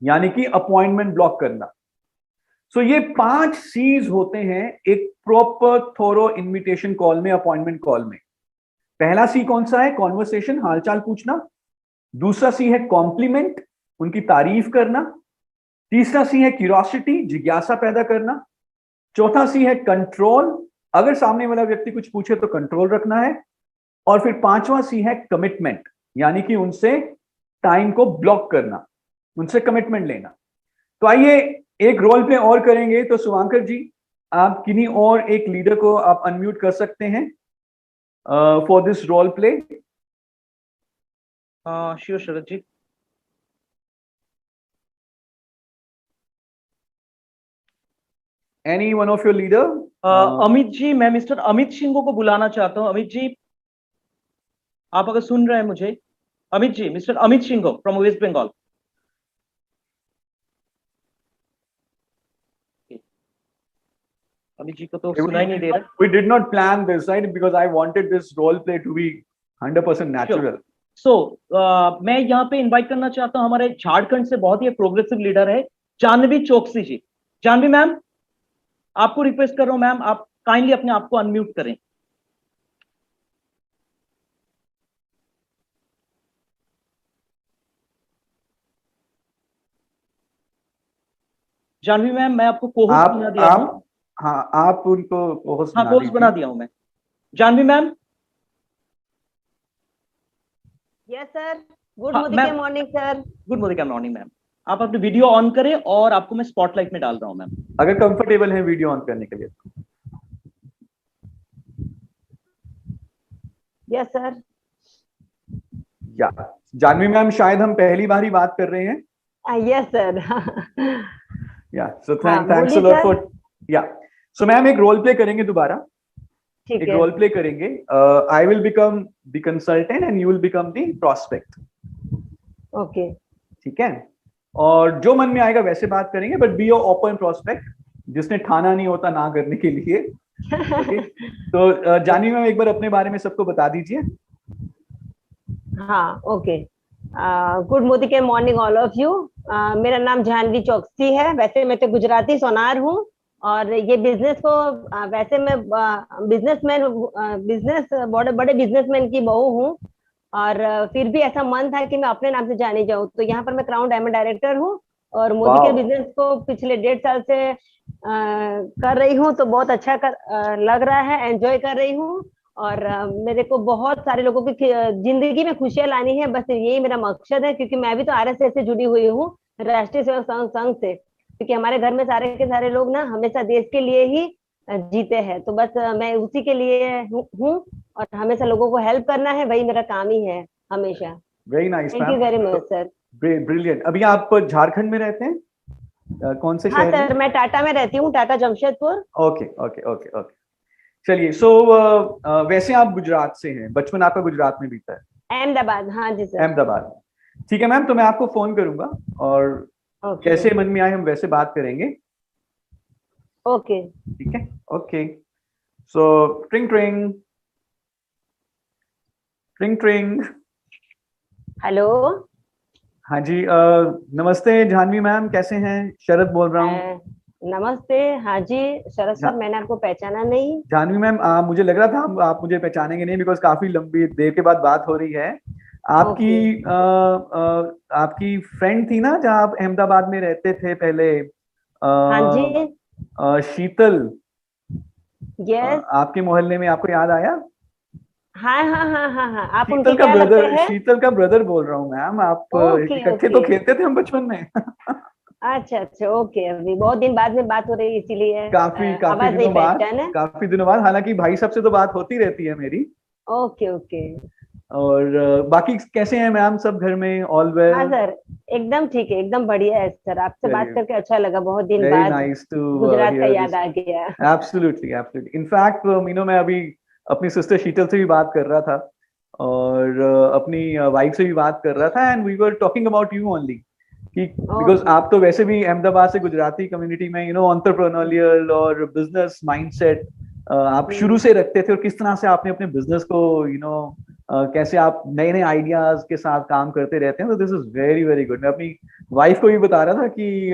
यानी कि अपॉइंटमेंट ब्लॉक करना। सो ये 5 सीज होते हैं एक प्रॉपर थोरो इनविटेशन कॉल में, अपॉइंटमेंट कॉल में। पहला सी कौन सा है? कॉन्वर्सेशन, हालचाल पूछना। दूसरा सी है कॉम्प्लीमेंट, उनकी तारीफ करना। तीसरा सी है क्यूरियोसिटी, जिज्ञासा पैदा करना। चौथा सी है कंट्रोल, अगर सामने वाला व्यक्ति कुछ पूछे तो कंट्रोल रखना है। और फिर पांचवा सी है कमिटमेंट, यानी कि उनसे टाइम को ब्लॉक करना, उनसे कमिटमेंट लेना। तो आइए एक रोल प्ले और करेंगे। तो शुभांकर जी, आप किन्हीं और एक लीडर को आप अनम्यूट कर सकते हैं for this role play. Sure Sharad ji. Any one of your leader? Amit ji, मैं मिस्टर अमित सिंह को बुलाना चाहता हूं। अमित जी, आप अगर सुन रहे हैं मुझे, Amit ji, mister Amit Singh from West Bengal. Amit ji को तो सुनाई नहीं दे रहा। We did not plan this, right? Because I wanted this role play to be 100% natural. मैं यहाँ पे इनवाइट करना चाहता हूँ, हमारे झारखंड से बहुत ही प्रोग्रेसिव लीडर है जानवी चौकसी जी। जानवी मैम, आपको रिक्वेस्ट कर रहा हूँ मैम, आप काइंडली अपने आप को अनम्यूट करें। जानवी मैम, मैं आपको कोहोस्ट बना दिया हूँ। हाँ, आप उनको कोहोस्ट बना दिया हूँ मैं। Janvi ma'am. Yes sir, good morning sir. Good morning ma'am. आप अपने वीडियो ऑन करें और आपको मैं स्पॉटलाइट में डाल रहा हूँ मैम, अगर कंफर्टेबल है वीडियो ऑन करने के लिए। Yes sir. या जानवी मैम, शायद हम पहली बार ही बात कर रहे हैं। Yes sir. Yeah so thanks a lot for. Yeah so ma'am, एक रोल प्ले करेंगे दोबारा। ठीक है, एक रोल प्ले करेंगे। I will become the consultant and you will become the prospect. Okay, ठीक है। और जो मन में आएगा वैसे बात करेंगे, but be your open prospect, जिसने ठाना नहीं होता ना करने के लिए। okay? तो जानवी मैम, एक बार अपने बारे में सबको बता दीजिए। हाँ, okay. Good morning all of you. मेरा नाम जानवी चौकसी है। वैसे मैं तो गुजराती सोनार हूँ, और ये बिजनेस को वैसे मैं बड़े बिजनेसमैन की बहू हूँ, और फिर भी ऐसा मन था कि मैं अपने नाम से जानी जाऊँ। तो यहाँ पर मैं क्राउन डायमंड डायरेक्टर हूँ, और मोदी के वाह। बिजनेस को पिछले 1.5 साल से कर रही हूँ, तो बहुत अच्छा लग रहा है, एंजॉय कर रही हूँ। और मेरे को बहुत सारे लोगों की जिंदगी में खुशियां लानी है, बस यही मेरा मकसद है। क्योंकि मैं भी तो आरएसएस से जुड़ी हुई हूँ, राष्ट्रीय सेवक संघ से। क्योंकि हमारे घर में सारे के सारे लोग ना हमेशा देश के लिए ही जीते हैं, तो बस मैं उसी के लिए हूँ। और हमेशा लोगों को हेल्प करना है, वही मेरा काम ही है हमेशा। Very nice thank you ma'am. Very much sir. Brilliant. अभी आप झारखंड में रहते हैं? कौन से हाँ शहर में? सर, मैं टाटा में रहती हूँ, Tata Jamshedpur. Okay okay okay okay. चलिए, सो वैसे आप गुजरात से हैं, बचपन आपका गुजरात में बीता है? अहमदाबाद, हाँ जी सर। अहमदाबाद। ठीक है मैम, तो मैं आपको फोन करूंगा और ओके जैसे मन में आए हम वैसे बात करेंगे। ओके। ठीक है, ओके। सो ट्रिंग ट्रिंग ट्रिंग ट्रिंग। हेलो। हाँ जी, नमस्ते जानवी मैम, कैसे हैं? शरद बोल रहा हूँ। नमस्ते। हाँ जी शरद जा, सर, मैंने आपको पहचाना नहीं। जानवी मैम, मुझे लग रहा था आप मुझे पहचानेंगे नहीं, बिकॉज काफी लंबी देर के बाद बात हो रही है। आपकी ओके। आपकी फ्रेंड थी ना, जहाँ आप अहमदाबाद में रहते थे पहले, हाँ जी। शीतल। यस। आपके मोहल्ले में, आपको याद आया? हाँ हाँ हाँ हाँ हाँ, आप उनके क्या लगते हैं? शीतल का ब्रदर बोल रहा हूँ मैम। आप ओके इकट्ठे तो ओके। खेलते थे हम बचपन में। अच्छा अच्छा, ओके। अभी बहुत दिन बाद में बात हो रही है, इसीलिए काफी काफी आवाज नहीं दिनों बाद, पहचान है। काफी दिनों बाद। हालांकि भाई साहब से तो बात होती रहती है मेरी। Okay okay. और बाकी कैसे हैं मैम, सब घर में ऑल हाँ वेल? सर, एकदम ठीक है, एकदम बढ़िया है सर। आपसे बात चलिए, करके अच्छा लगा, बहुत दिन वेरी बाद नाइस टू गुजरात का हियर याद दिस। आ गया। Absolutely absolutely. इनफैक्ट मैं अभी अपनी सिस्टर शीतल से भी बात कर रहा था, और अपनी वाइफ से भी बात कर रहा था, and we were talking about you only. कि बिकॉज ओके। आप तो वैसे भी अहमदाबाद से गुजराती कम्युनिटी में एंटरप्रेन्योरियल और बिजनेस माइंडसेट आप शुरू से रखते थे, और किस तरह से आपने अपने बिजनेस को कैसे आप नए नए आइडियाज के साथ काम करते रहते हैं। तो this is very very good. मैं अपनी वाइफ को भी बता रहा था कि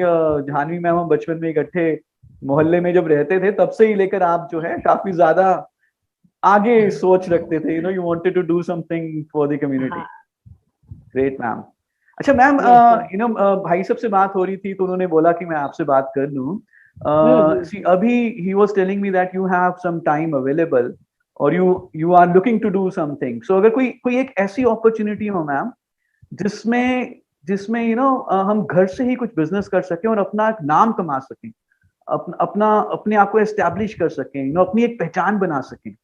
जानवी मैम, हम बचपन में इकट्ठे मोहल्ले में जब रहते थे, तब से ही लेकर आप जो है काफी ज्यादा आगे सोच रखते थे। You wanted to do something for the community. हाँ। Great ma'am. अच्छा मैम, यस सर। भाई साहब से बात हो रही थी, तो उन्होंने बोला कि मैं आपसे बात कर लूं। हम्म। सी अभी ही was telling me that you have some time available, और you are looking to do something. So अगर कोई कोई एक ऐसी अपॉर्चुनिटी हो मैम, जिसमें जिसमें हम घर से ही कुछ बिजनेस कर सकें और अपना एक नाम कमा सकें, अपने आप को एस्टैब्लिश कर सकें, अपनी एक पहचान बना सकें।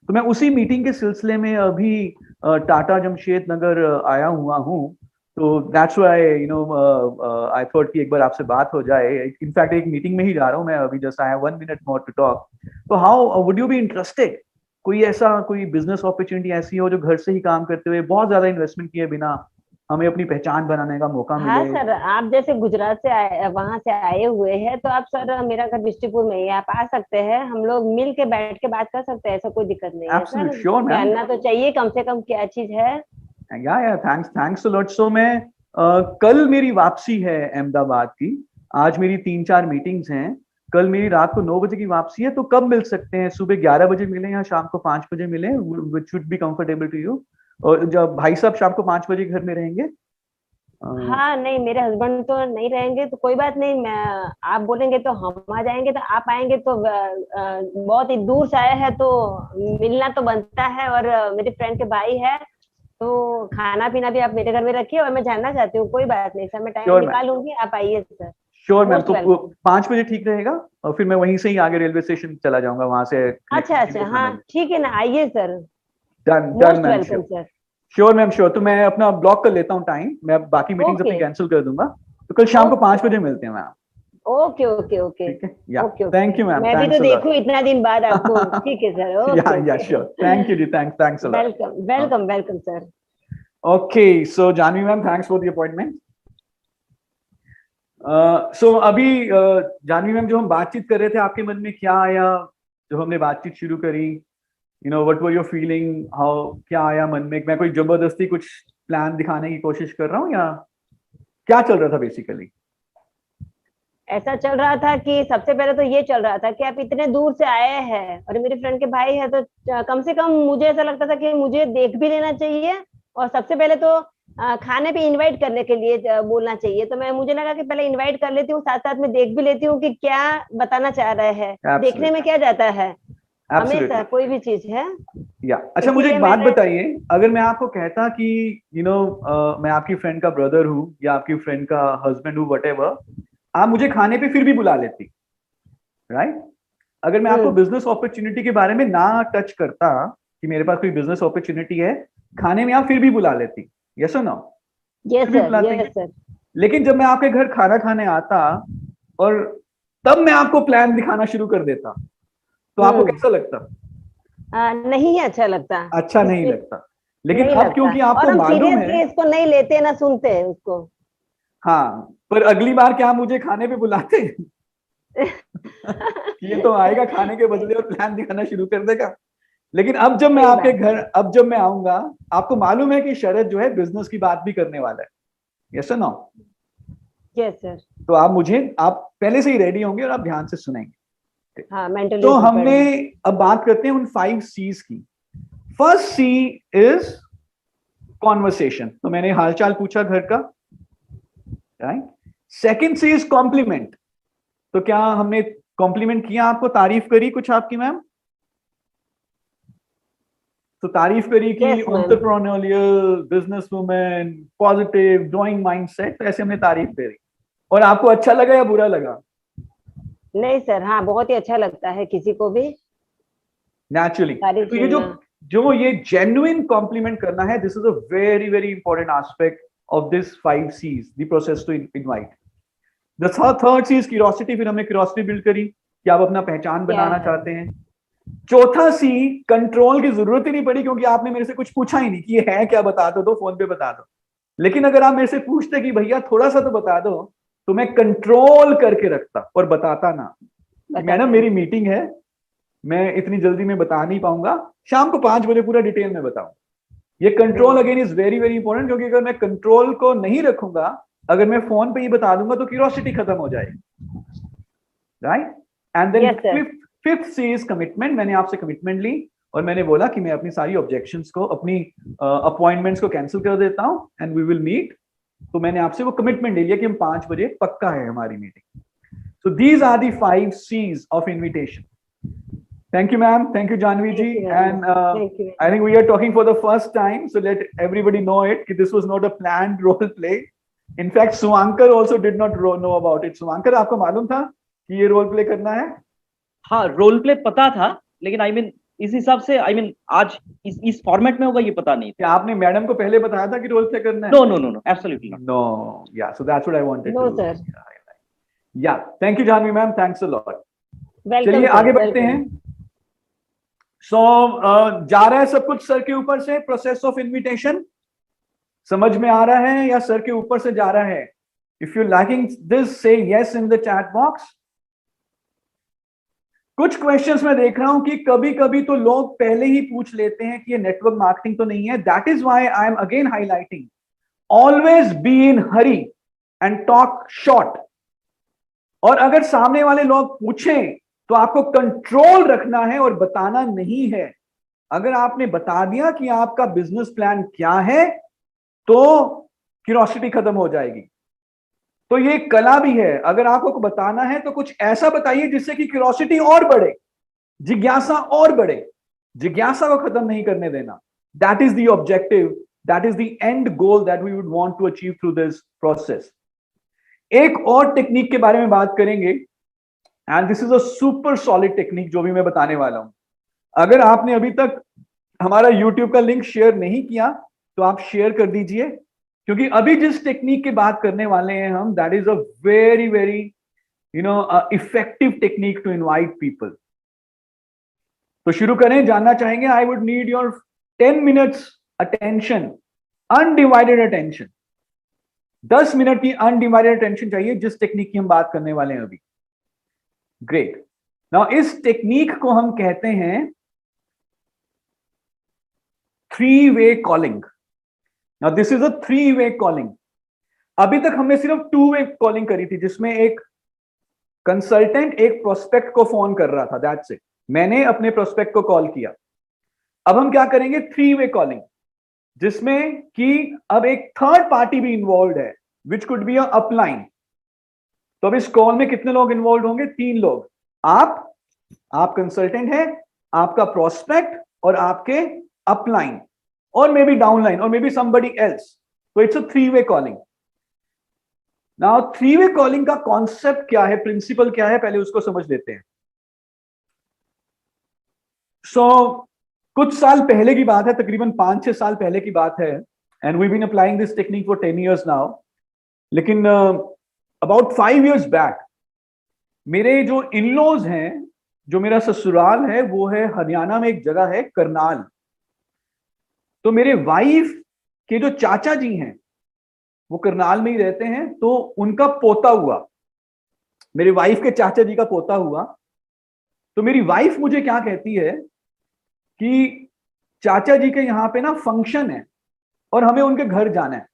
तो मैं उसी मीटिंग के सिलसिले में अभी टाटा जमशेद नगर आया हुआ हूँ। तो दैट्स व्हाई आई थॉट कि एक बार आपसे बात हो जाए। इनफैक्ट एक मीटिंग में ही जा रहा हूँ मैं अभी, just I have 1 minute more to talk. तो how would you be interested? कोई बिजनेस अपॉर्चुनिटी ऐसी हो जो घर से ही काम करते हुए, बहुत ज्यादा इन्वेस्टमेंट किए बिना, हमें अपनी पहचान बनाने का मौका हाँ मिले? सर, आप जैसे गुजरात से आए, वहां से आए हुए हैं, तो आप सर, मेरा घर बिष्टुपुर में ही है, आप आ सकते हैं, हम लोग मिल के बैठ के बात कर सकते हैं, ऐसा कोई दिक्कत नहीं है एब्सोल्यूट सर। Sure ma'am. जानना तो चाहिए कम से कम क्या चीज है। या थैंक्स थैंक्स अ लॉट। सो मैं कल मेरी वापसी है अहमदाबाद की। आज मेरी 3-4 मीटिंग्स हैं। कल मेरी रात को 9 बजे की वापसी है। तो कब मिल सकते हैं? सुबह 11 बजे मिले या शाम को 5 बजे मिले, which should be comfortable to you? और जब भाई साहब शाम को 5 बजे घर में रहेंगे? हाँ नहीं, मेरे हस्बैंड तो नहीं रहेंगे, तो कोई बात नहीं, मैं आप बोलेंगे तो हम आ जाएंगे। तो आप आएंगे तो बहुत ही दूर से आए हैं, तो मिलना तो बनता है। और मेरी फ्रेंड के भाई है, तो खाना पीना भी आप मेरे घर में रखिए, और मैं जानना चाहती हूँ। कोई बात नहीं सर, मैं टाइम श्योर मैम, निकालूंगी, आप आइए सर। Sure ma'am. मोस्ट तो वेलकम। 5 बजे ठीक रहेगा, और फिर मैं वहीं से ही आगे रेलवे स्टेशन चला जाऊंगा, वहां से अच्छा कनेक्टिविटी अच्छा, भी हाँ समझ। ठीक है ना, आइए sir. Done done most ma'am, welcome sure. Sir. Sure ma'am, sure. तो मैं अपना ब्लॉक कर लेता हूँ टाइम, मैं बाकी मीटिंग्स ओके अपनी कैंसिल कर दूंगा। तो कल शाम को ओके 5 बजे मिलते हैं मैम। Okay okay okay. ठीक है, या okay thank okay, you ma'am, मैं भी तो थैंक्स अ देखूं लॉट। इतना दिन बाद आपको। ठीक है sir, okay yeah okay. Sure, thank you जी, thanks a lot. Welcome welcome welcome sir. Okay, so Janhvi ma'am, thanks for the appointment. So अभी जानवी मैम, जो हम बातचीत कर रहे थे, आपके मन में क्या आया जब हमने बातचीत शुरू करी? What were your feeling, how, क्या आया मन में? मैं कोई जबरदस्ती कुछ प्लान दिखाने की कोशिश कर रहा हूँ, या क्या चल रहा था बेसिकली? ऐसा चल रहा था कि सबसे पहले तो ये चल रहा था कि आप इतने दूर से आए हैं, और मेरी फ्रेंड के भाई है, तो कम से कम मुझे ऐसा लगता था कि मुझे देख भी लेना चाहिए। और सबसे पहले तो खाने पे इनवाइट करने के लिए बोलना चाहिए, तो मुझे लगा कि पहले इनवाइट कर लेती हूँ, साथ साथ में देख भी लेती हूँ कि क्या बताना चाह रहे हैं। देखने में क्या जाता है हमेशा कोई भी चीज है। या अच्छा, मुझे एक बात बताइए, अगर मैं आपको कहता कि मैं आपकी फ्रेंड का ब्रदर हूँ या आपकी फ्रेंड का हस्बैंड हूँ, व्हाटएवर, आप मुझे खाने पे फिर भी बुला लेती, राइट? अगर मैं आपको बिजनेस अपॉर्चुनिटी के बारे में ना टच करता कि मेरे पास कोई बिजनेस अपॉर्चुनिटी है, खाने में आप फिर भी बुला लेती, यस और नो? Yes sir. लेकिन जब मैं आपके घर खाना खाने आता और तब मैं आपको प्लान दिखाना शुरू कर देता, तो आपको कैसा लगता? नहीं अच्छा लगता। अच्छा नहीं लगता। लेकिन नहीं अब लगता। क्योंकि और आपको हम मालूम सीरियसली है, इसको नहीं लेते ना सुनते हैं उसको। हाँ, पर अगली बार क्या आप मुझे खाने पे बुलाते कि ये तो आएगा खाने के बदले और प्लान दिखाना शुरू कर देगा। लेकिन अब जब मैं सही आपके बात घर, अब जब मैं आऊंगा, आपको मालूम है कि शरद जो है बिजनेस की बात भी करने वाला है, यस और नो? Yes sir. तो आप पहले से ही रेडी होंगे और आप ध्यान से सुनेंगे। हाँ, मेंटली तो प्रिपेयर्ड हमने हूँ। अब बात करते हैं उन 5 C's की। फर्स्ट सी इज कॉन्वर्सेशन, तो मैंने हालचाल पूछा घर का, right? Second C is compliment, तो क्या हमने कॉम्प्लीमेंट किया, आपको तारीफ करी कुछ आपकी मैम? तो तारीफ करी कि Yes, ma'am. Entrepreneurial, business women, positive, growing mindset, तो ऐसे हमने तारीफ करी। और आपको अच्छा लगा या बुरा लगा? नहीं सर, हाँ बहुत ही अच्छा लगता है किसी को भी नेचुरली। तारीफ तो ये सुनना। जो ये जेन्युइन कॉम्प्लीमेंट करना है, this is a very very important aspect of this 5 C's, the process to invite. The third C is curiosity, फिर हमने क्यूरियोसिटी बिल्ड करी कि आप अपना पहचान क्या बनाना है? चाहते हैं। चौथा सी, कंट्रोल की जरूरत ही नहीं पड़ी क्योंकि आपने मेरे से कुछ पूछा ही नहीं कि ये है क्या, बता दो फोन पे बता दो। लेकिन अगर आप मेरे से पूछते कि भैया थोड़ा सा तो बता दो, तो मैं कंट्रोल करके रखता और बताता ना कि मैडम मेरी मीटिंग है, मैं इतनी जल्दी में बता नहीं पाऊंगा, शाम को 5 बजे पूरा डिटेल में बताऊं। ये control again is very very important, क्योंकि अगर मैं कंट्रोल को नहीं रखूंगा, अगर मैं फोन पे ही बता दूंगा तो क्यूरियोसिटी खत्म हो जाएगी, right? And then fifth C is commitment. मैंने आपसे कमिटमेंट ली और मैंने बोला कि मैं अपनी सारी ऑब्जेक्शंस को, अपनी अपॉइंटमेंट्स को कैंसिल कर देता हूं एंड वी विल मीट। तो मैंने आपसे वो कमिटमेंट ले लिया कि हम 5 बजे पक्का है हमारी meeting. So these are the 5 C's of invitation. Thank you, ma'am. Thank you, Janvi ji. And Thank you. I think we are talking for the first time, so let everybody know it. That this was not a planned role play. In fact, Suvankar also did not know about it. Suvankar, आपको मालूम था कि ये role play करना है? हाँ, role play पता था, लेकिन इस हिसाब से आज इस फॉर्मेट में होगा ये पता नहीं था। क्या आपने मैडम को पहले बताया था कि रोल प्ले करना है? No, absolutely not. No, yeah. So that's what I wanted No, to. sir. Yeah, thank you, Janvi ma'am. Thanks a lot. Welcome. चलिए आगे बढ़ते हैं। सो जा रहा है सब कुछ सर के ऊपर से, प्रोसेस ऑफ इन्विटेशन समझ में आ रहा है या सर के ऊपर से जा रहा है? इफ यू लाइकिंग दिस, से yes in the chat box. कुछ क्वेश्चंस मैं देख रहा हूं कि कभी कभी तो लोग पहले ही पूछ लेते हैं कि ये नेटवर्क मार्केटिंग तो नहीं है। That is why I am again highlighting, always be in hurry and talk short. और अगर सामने वाले लोग पूछें तो आपको कंट्रोल रखना है और बताना नहीं है। अगर आपने बता दिया कि आपका बिजनेस प्लान क्या है, तो क्यूरियोसिटी खत्म हो जाएगी। तो ये कला भी है, अगर आपको बताना है तो कुछ ऐसा बताइए जिससे कि क्यूरियोसिटी और बढ़े, जिज्ञासा और बढ़े। जिज्ञासा को खत्म नहीं करने देना। That is the objective, that is the end goal that we would want to achieve through this process. एक और टेक्निक के बारे में बात करेंगे, and this is a super solid technique जो भी मैं बताने वाला हूं। अगर आपने अभी तक हमारा YouTube का लिंक शेयर नहीं किया तो आप शेयर कर दीजिए, क्योंकि अभी जिस टेक्निक की बात करने वाले हैं हम, that is a very very effective technique to invite people. तो शुरू करें, जानना चाहेंगे। I would need your 10 minutes attention, undivided attention. 10 minute की अनडिवाइडेड अटेंशन चाहिए जिस टेक्निक की हम बात करने वाले हैं अभी। ग्रेट। नाउ इस टेक्निक को हम कहते हैं 3-way calling. Now this is a 3-way calling. अभी तक हमने सिर्फ 2-way कॉलिंग करी थी, जिसमें एक कंसल्टेंट एक प्रोस्पेक्ट को फोन कर रहा था, दैट्स इट। मैंने अपने प्रोस्पेक्ट को कॉल किया। अब हम क्या करेंगे? 3-way calling. जिसमें कि अब एक थर्ड पार्टी भी इन्वॉल्व है, which could be a upline. तो अब इस कॉल में कितने लोग इन्वॉल्व होंगे? 3 लोग। आप कंसल्टेंट है, आपका प्रोस्पेक्ट और आपके अपलाइन, और मे बी डाउनलाइन, और मे बी समबडी एल्स। तो it's a 3-वे calling. Now 3-वे calling का कॉन्सेप्ट क्या है, प्रिंसिपल क्या है, पहले उसको समझ लेते हैं। कुछ साल पहले की बात है, तकरीबन 5-6 साल पहले की बात है, and we been applying this technique for 10 years now. लेकिन अबाउट 5 years बैक मेरे जो इन-लॉज हैं, जो मेरा ससुराल है, वो है हरियाणा में, एक जगह है करनाल। तो मेरे वाइफ के जो चाचा जी हैं वो करनाल में ही रहते हैं। तो उनका पोता हुआ, मेरे वाइफ के चाचा जी का पोता हुआ। तो मेरी वाइफ मुझे क्या कहती है कि चाचा जी के यहाँ पे ना फंक्शन है और हमें उनके घर जाना है।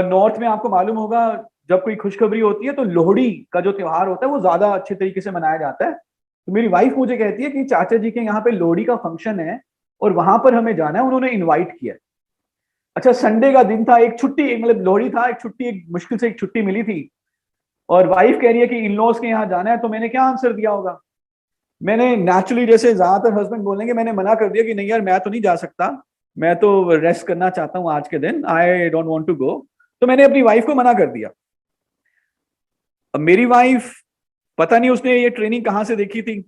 नॉर्थ में आपको मालूम होगा, जब कोई खुशखबरी होती है तो लोहड़ी का जो त्योहार होता है वो ज्यादा अच्छे तरीके से मनाया जाता है। तो मेरी वाइफ मुझे कहती है कि चाचा जी के यहाँ पे लोहड़ी का फंक्शन है और वहां पर हमें जाना है, उन्होंने इनवाइट किया। अच्छा, संडे का दिन था, एक छुट्टी, मतलब लोहड़ी था, एक छुट्टी, एक मुश्किल से एक छुट्टी मिली थी, और वाइफ कह रही है कि इन लॉज के यहाँ जाना है। तो मैंने क्या आंसर दिया होगा? मैंने नेचुरली, जैसे ज्यादातर हस्बैंड बोलेंगे, मैंने मना कर दिया कि नहीं यार, मैं तो नहीं जा सकता, मैं तो रेस्ट करना चाहता हूं आज के दिन, I don't want to go. तो मैंने अपनी वाइफ को मना कर दिया। अब मेरी वाइफ, पता नहीं उसने ये ट्रेनिंग कहां से देखी थी,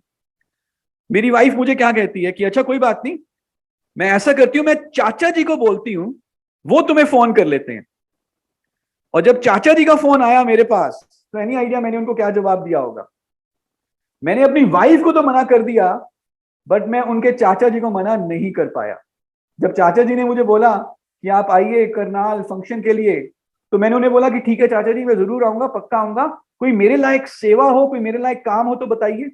मेरी वाइफ मुझे क्या कहती है कि अच्छा कोई बात नहीं, मैं ऐसा करती हूं, मैं चाचा जी को बोलती हूं, वो तुम्हें फोन कर लेते हैं। और जब चाचा जी का फोन आया मेरे पास, तो एनी आइडिया मैंने उनको क्या जवाब दिया होगा? मैंने अपनी वाइफ को तो मना कर दिया, बट मैं उनके चाचा जी को मना नहीं कर पाया। जब चाचा जी ने मुझे बोला कि आप आइए करनाल फंक्शन के लिए, तो मैंने उन्हें बोला कि ठीक है चाचा जी, मैं जरूर आऊंगा, पक्का आऊंगा, कोई मेरे लायक सेवा हो, कोई मेरे लायक काम हो तो बताइए।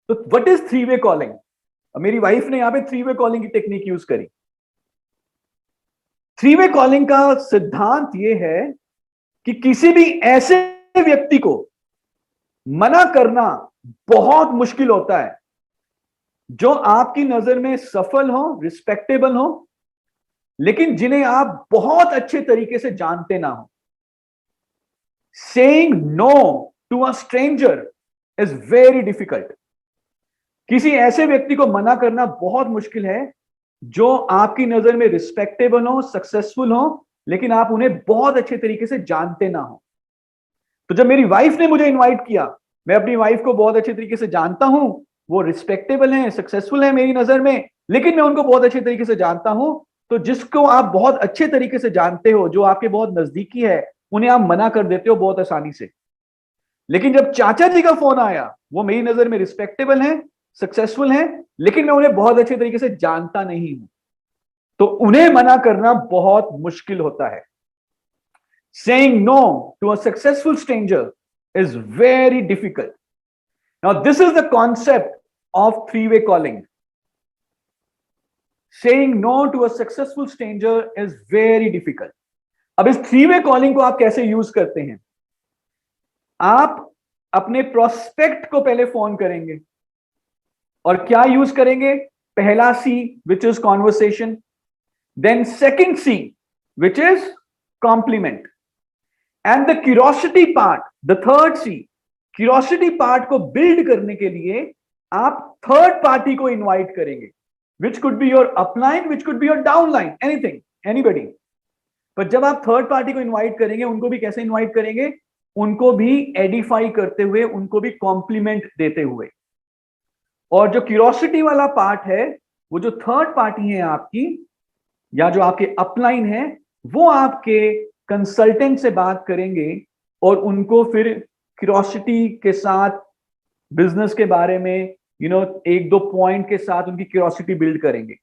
तो व्हाट इज 3-वे कॉलिंग? मेरी वाइफ ने यहां पे 3-वे कॉलिंग की टेक्निक यूज करी। 3-वे कॉलिंग का सिद्धांत यह है कि किसी भी ऐसे व्यक्ति को मना करना बहुत मुश्किल होता है जो आपकी नजर में सफल हो, रिस्पेक्टेबल हो, लेकिन जिन्हें आप बहुत अच्छे तरीके से जानते ना हो। Saying no to a stranger is very difficult. किसी ऐसे व्यक्ति को मना करना बहुत मुश्किल है जो आपकी नजर में रिस्पेक्टेबल हो, सक्सेसफुल हो, लेकिन आप उन्हें बहुत अच्छे तरीके से जानते ना हो। तो जब मेरी वाइफ ने मुझे इनवाइट किया, मैं अपनी वाइफ को बहुत अच्छे तरीके से जानता हूं, वो रिस्पेक्टेबल है, सक्सेसफुल है मेरी नजर में, लेकिन मैं उनको बहुत अच्छे तरीके से जानता हूं। तो जिसको आप बहुत अच्छे तरीके से जानते हो, जो आपके बहुत नजदीकी है, उन्हें आप मना कर देते हो बहुत आसानी से। लेकिन जब चाचा जी का फोन आया, वो मेरी नजर में रिस्पेक्टेबल है, सक्सेसफुल है, लेकिन मैं उन्हें बहुत अच्छे तरीके से जानता नहीं हूं, तो उन्हें मना करना बहुत मुश्किल होता है। Saying no to a successful stranger is very difficult. Now, this is the concept of 3-way calling. Saying no to a successful stranger is very difficult. अब इस 3-way calling को आप कैसे यूज करते हैं? आप अपने प्रोस्पेक्ट को पहले फोन करेंगे और क्या यूज करेंगे? पहला C, which is conversation. Then second C, which is compliment. And the curiosity part, the third C, curiosity part को build करने के लिए आप third party को invite करेंगे, which could be your upline, which could be your downline, anything, anybody. पर जब आप third party को invite करेंगे, उनको भी कैसे invite करेंगे? उनको भी edify करते हुए, उनको भी compliment देते हुए। और जो curiosity वाला part है, वो जो third party है आपकी, या जो आपके upline है, वो आपके कंसल्टेंट से बात करेंगे और उनको फिर क्यूरियोसिटी के साथ बिजनेस के बारे में एक दो पॉइंट के साथ उनकी क्यूरियोसिटी बिल्ड करेंगे।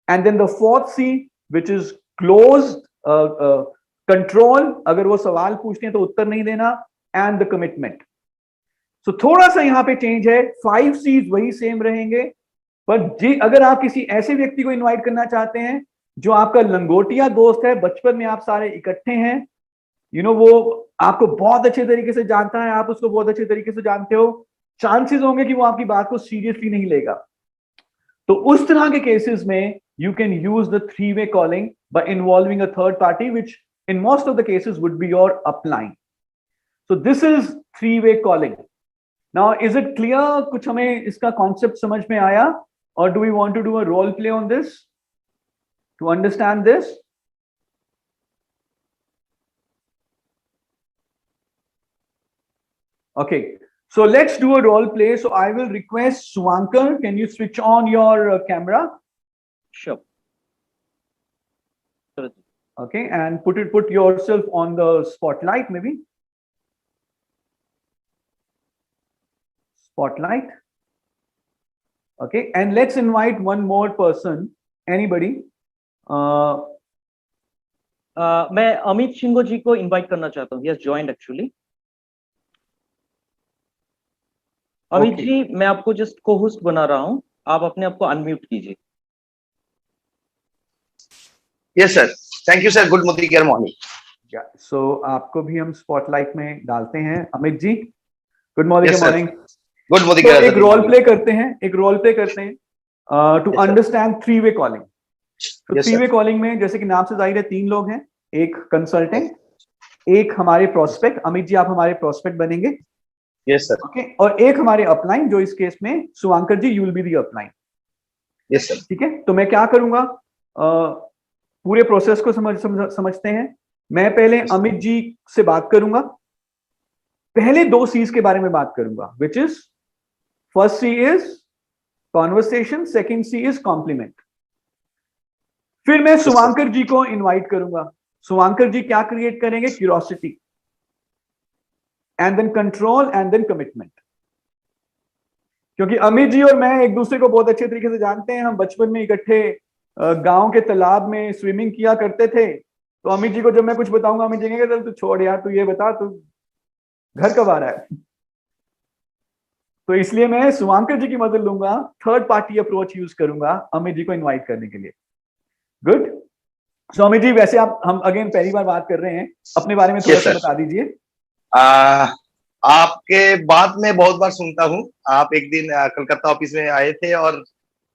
And then the fourth C, which is close control, अगर वो सवाल पूछते हैं तो उत्तर नहीं देना, एंड द कमिटमेंट। सो थोड़ा सा यहां पे चेंज है, 5 C's वही सेम रहेंगे, पर जी अगर आप किसी ऐसे व्यक्ति को इन्वाइट करना चाहते हैं जो आपका लंगोटिया दोस्त है, बचपन में आप सारे इकट्ठे हैं, वो आपको बहुत अच्छे तरीके से जानता है, आप उसको बहुत अच्छे तरीके से जानते हो, चांसेस होंगे कि वो आपकी बात को सीरियसली नहीं लेगा। तो उस तरह के केसेस में you can use the three-way calling by involving a third party, which in most of the cases would be your upline. So this is three-way calling. Now, is it clear? कुछ हमें इसका concept समझ में आया? Or do we want to do a role play on this to understand this? Okay, so let's do a role play. So I will request Suvankar, can you switch on your camera? Sure. Okay, and put yourself on the spotlight, maybe. Spotlight. Okay, and let's invite one more person. Anybody? मैं अमित शिंगो जी को invite करना चाहता हूँ. He has joined actually. Amit Okay. जी, मैं आपको just को host बना रहा हूँ. आप अपने आप को अनम्यूट कीजिए. Yes, sir. Thank you, sir. Good Mudikar morning. Yeah. So आपको भी हम स्पॉटलाइट में डालते हैं. Amit ji, good morning. Yes, sir. Morning. Good तो Mudikar. एक रोल प्ले करते हैं. To Yes, sir. Understand three way calling. तो Yes, three way sir. Calling में जैसे कि नाम से जाहिर है 3 लोग हैं. एक कंसल्टेंट, एक हमारे प्रोस्पेक्ट. अमित जी, आप हमारे प्रोस्पेक्ट बनेंगे. Yes, sir. ओके, और एक हमारे अपलाइन, जो इस केस में Suvankar ji, you will be the upline. Yes, sir. ठीक है, तो मैं क्या करूंगा, पूरे प्रोसेस को समझते हैं. मैं पहले अमित जी से बात करूंगा. पहले 2 C's के बारे में बात करूंगा, which is first C is conversation, second C is compliment. फिर मैं सुवांकर जी को इनवाइट करूंगा. सुवांकर जी क्या क्रिएट करेंगे? Curiosity, and then control, and then commitment. क्योंकि अमित जी और मैं एक दूसरे को बहुत अच्छे तरीके से जानते हैं. हम बचपन में इकट्ठे गांव के तालाब में स्विमिंग किया करते थे. तो अमित जी को जब मैं कुछ बताऊंगा, अमित जी कहेंगे चल तू छोड़ यार, तू ये बता, तू घर कब आ रहा है. तो इसलिए मैं सुवांकर जी की मदद लूंगा, थर्ड पार्टी अप्रोच यूज करूंगा अमित जी को इनवाइट करने के लिए. गुड. सो अमित जी, वैसे हम अगेन पहली बार बात कर रहे हैं, अपने बारे में थोड़ा Yes, सा sir. बता दीजिए. आपके बात में बहुत बार सुनता हूँ. आप एक दिन कलकत्ता ऑफिस में आए थे और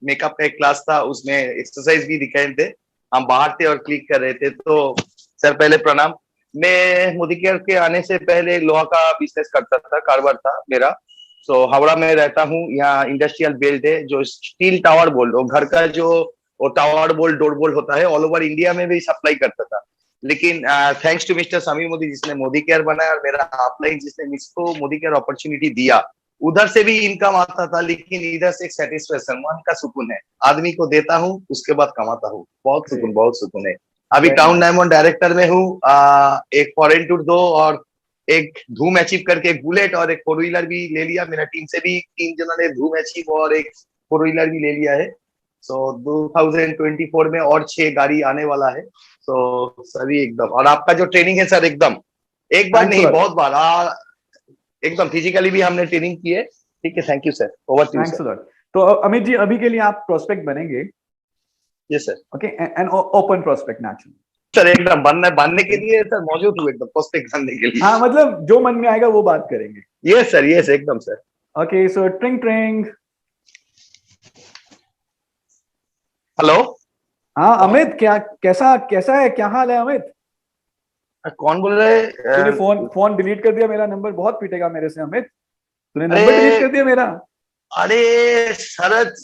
मेकअप का एक क्लास था, उसमें एक्सरसाइज भी दिखाए थे. हम बाहर थे और क्लिक कर रहे थे. तो सर पहले प्रणाम. मैं मुदीकेयर के आने से पहले लोहा का बिजनेस करता था, कारोबार था मेरा. सो हावड़ा में रहता हूँ. यहाँ इंडस्ट्रियल बेल्ट है, जो स्टील टावर बोल्ट, वो घर का जो वो टावर बोल्ट, डोर बोल्ट होता है, ऑल ओवर इंडिया में भी सप्लाई करता था. लेकिन thanks to mister Sameer Modi, जिसने मोदीकेयर बनाया, और मेरा अपलाइन जिसने मुझको मोदीकेयर अपॉर्चुनिटी दिया, उधर से भी इनकम आता था. लेकिन इधर से एक सेटिस्फेक्शन, मन का सुकून है. आदमी को देता हूँ, उसके बाद कमाता हूँ. बहुत सुकून, बहुत सुकून है. अभी टाउन डायमंड डायरेक्टर में हूँ. एक फॉरेन टूर 2 और एक धूम अचीव करके एक बुलेट और एक 4 व्हीलर भी ले लिया. मेरा टीम से भी 3 जनों ने धूम अचीव और एक 4 व्हीलर भी ले लिया है. सो 2024 में और 6 गाड़ी आने वाला है. तो सभी एकदम. और आपका जो ट्रेनिंग है सर, एकदम एक बार नहीं, बहुत बार एकदम फिजिकली भी हमने ट्रेनिंग की है. ठीक है, thank you sir. Over to you sir. तो अमित जी, अभी के लिए आप प्रोस्पेक्ट बनेंगे. Yes sir. Okay, and open prospect naturally. Sir एकदम बनने के लिए सर मौजूद हूँ, एकदम प्रोस्पेक्ट बनने के लिए. हाँ, मतलब जो मन में आएगा वो बात करेंगे. यस सर, यस एकदम सर. ओके, सो ट्रिंग ट्रिंग. हेलो. हाँ अमित, कैसा है, क्या हाल है अमित? कौन बोल रहे हैं? तूने फोन डिलीट कर दिया. मेरा नंबर बहुत पीटेगा मेरे से अमित. तूने नंबर डिलीट कर दिया मेरा. अरे शरद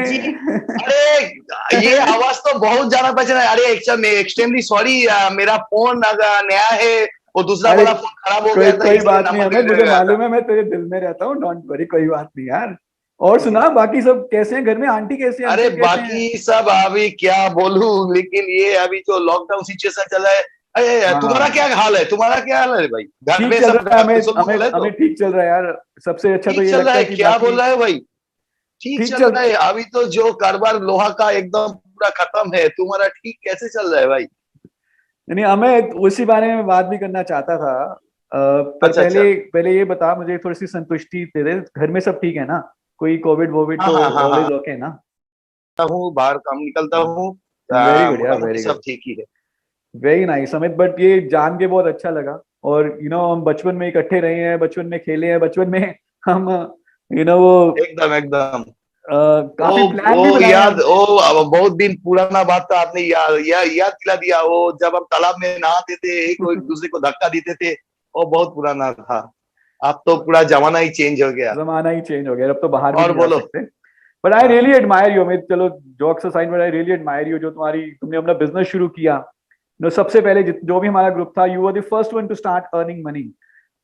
जी, अरे ये आवाज तो बहुत ज्यादा बच रहा है. अरे एक्सट्रीमली सॉरी, मेरा फोन नया है, वो दूसरा वाला फोन खराब हो गया था. कोई बात नहीं अमित, मुझे मालूम है, मैं तेरे दिल में रहता हूँ. डोंट वरी, कोई बात नहीं यार. और सुना, बाकी सब कैसे हैं घर में? आंटी कैसे हैं? अरे बाकी सब अभी क्या बोलूं, लेकिन ये अभी जो लॉकडाउन सिचुएशन चल रहा है. अरे तुम्हारा क्या हाल है? तुम्हारा क्या हाल है भाई? घर में सब हमें ठीक चल रहा है यार. सबसे अच्छा तो ये लगता है कि क्या बोल रहा है भाई? ठीक चल रहा है. अभी तो जो कारोबार लोहा का एकदम पूरा खत्म है. तुम्हारा ठीक कैसे चल रहा है भाई? नहीं, हमें उसी बारे में बात भी करना चाहता था. पर पहले ये बता मुझे, थोड़ी सी संतुष्टि दे दे. घर में सब ठीक है ना? कोई कोविड तो ऑलवेज ओके ना? हूँ, बाहर काम निकलता हूँ. वेरी गुड यार, वेरी सब ठीक ही है. Very nice Amit. बट ये जान के बहुत अच्छा लगा. और हम बचपन में इकट्ठे रहे हैं, बचपन में खेले हैं, बचपन में हम वो एकदम काफी प्लान भी वो बनाया याद, ओ अब बहुत दिन पुराना बात था, आपने याद दिला दिया। वो जब हम तालाब में नहाते थे, एक दूसरे को धक्का देते थे, वो बहुत पुराना था। अब तो पूरा जमाना ही चेंज हो गया। जमाना ही चेंज हो गया, अब तो बाहर भी और नहीं जा बोलो। सकते। बट आई हाँ। रियली एडमायर यू अमित, चलो jokes aside, but I really admire you, जो तुमने अपना बिजनेस शुरू किया। सबसे पहले जो भी हमारा ग्रुप था, you were the first one two start earning money.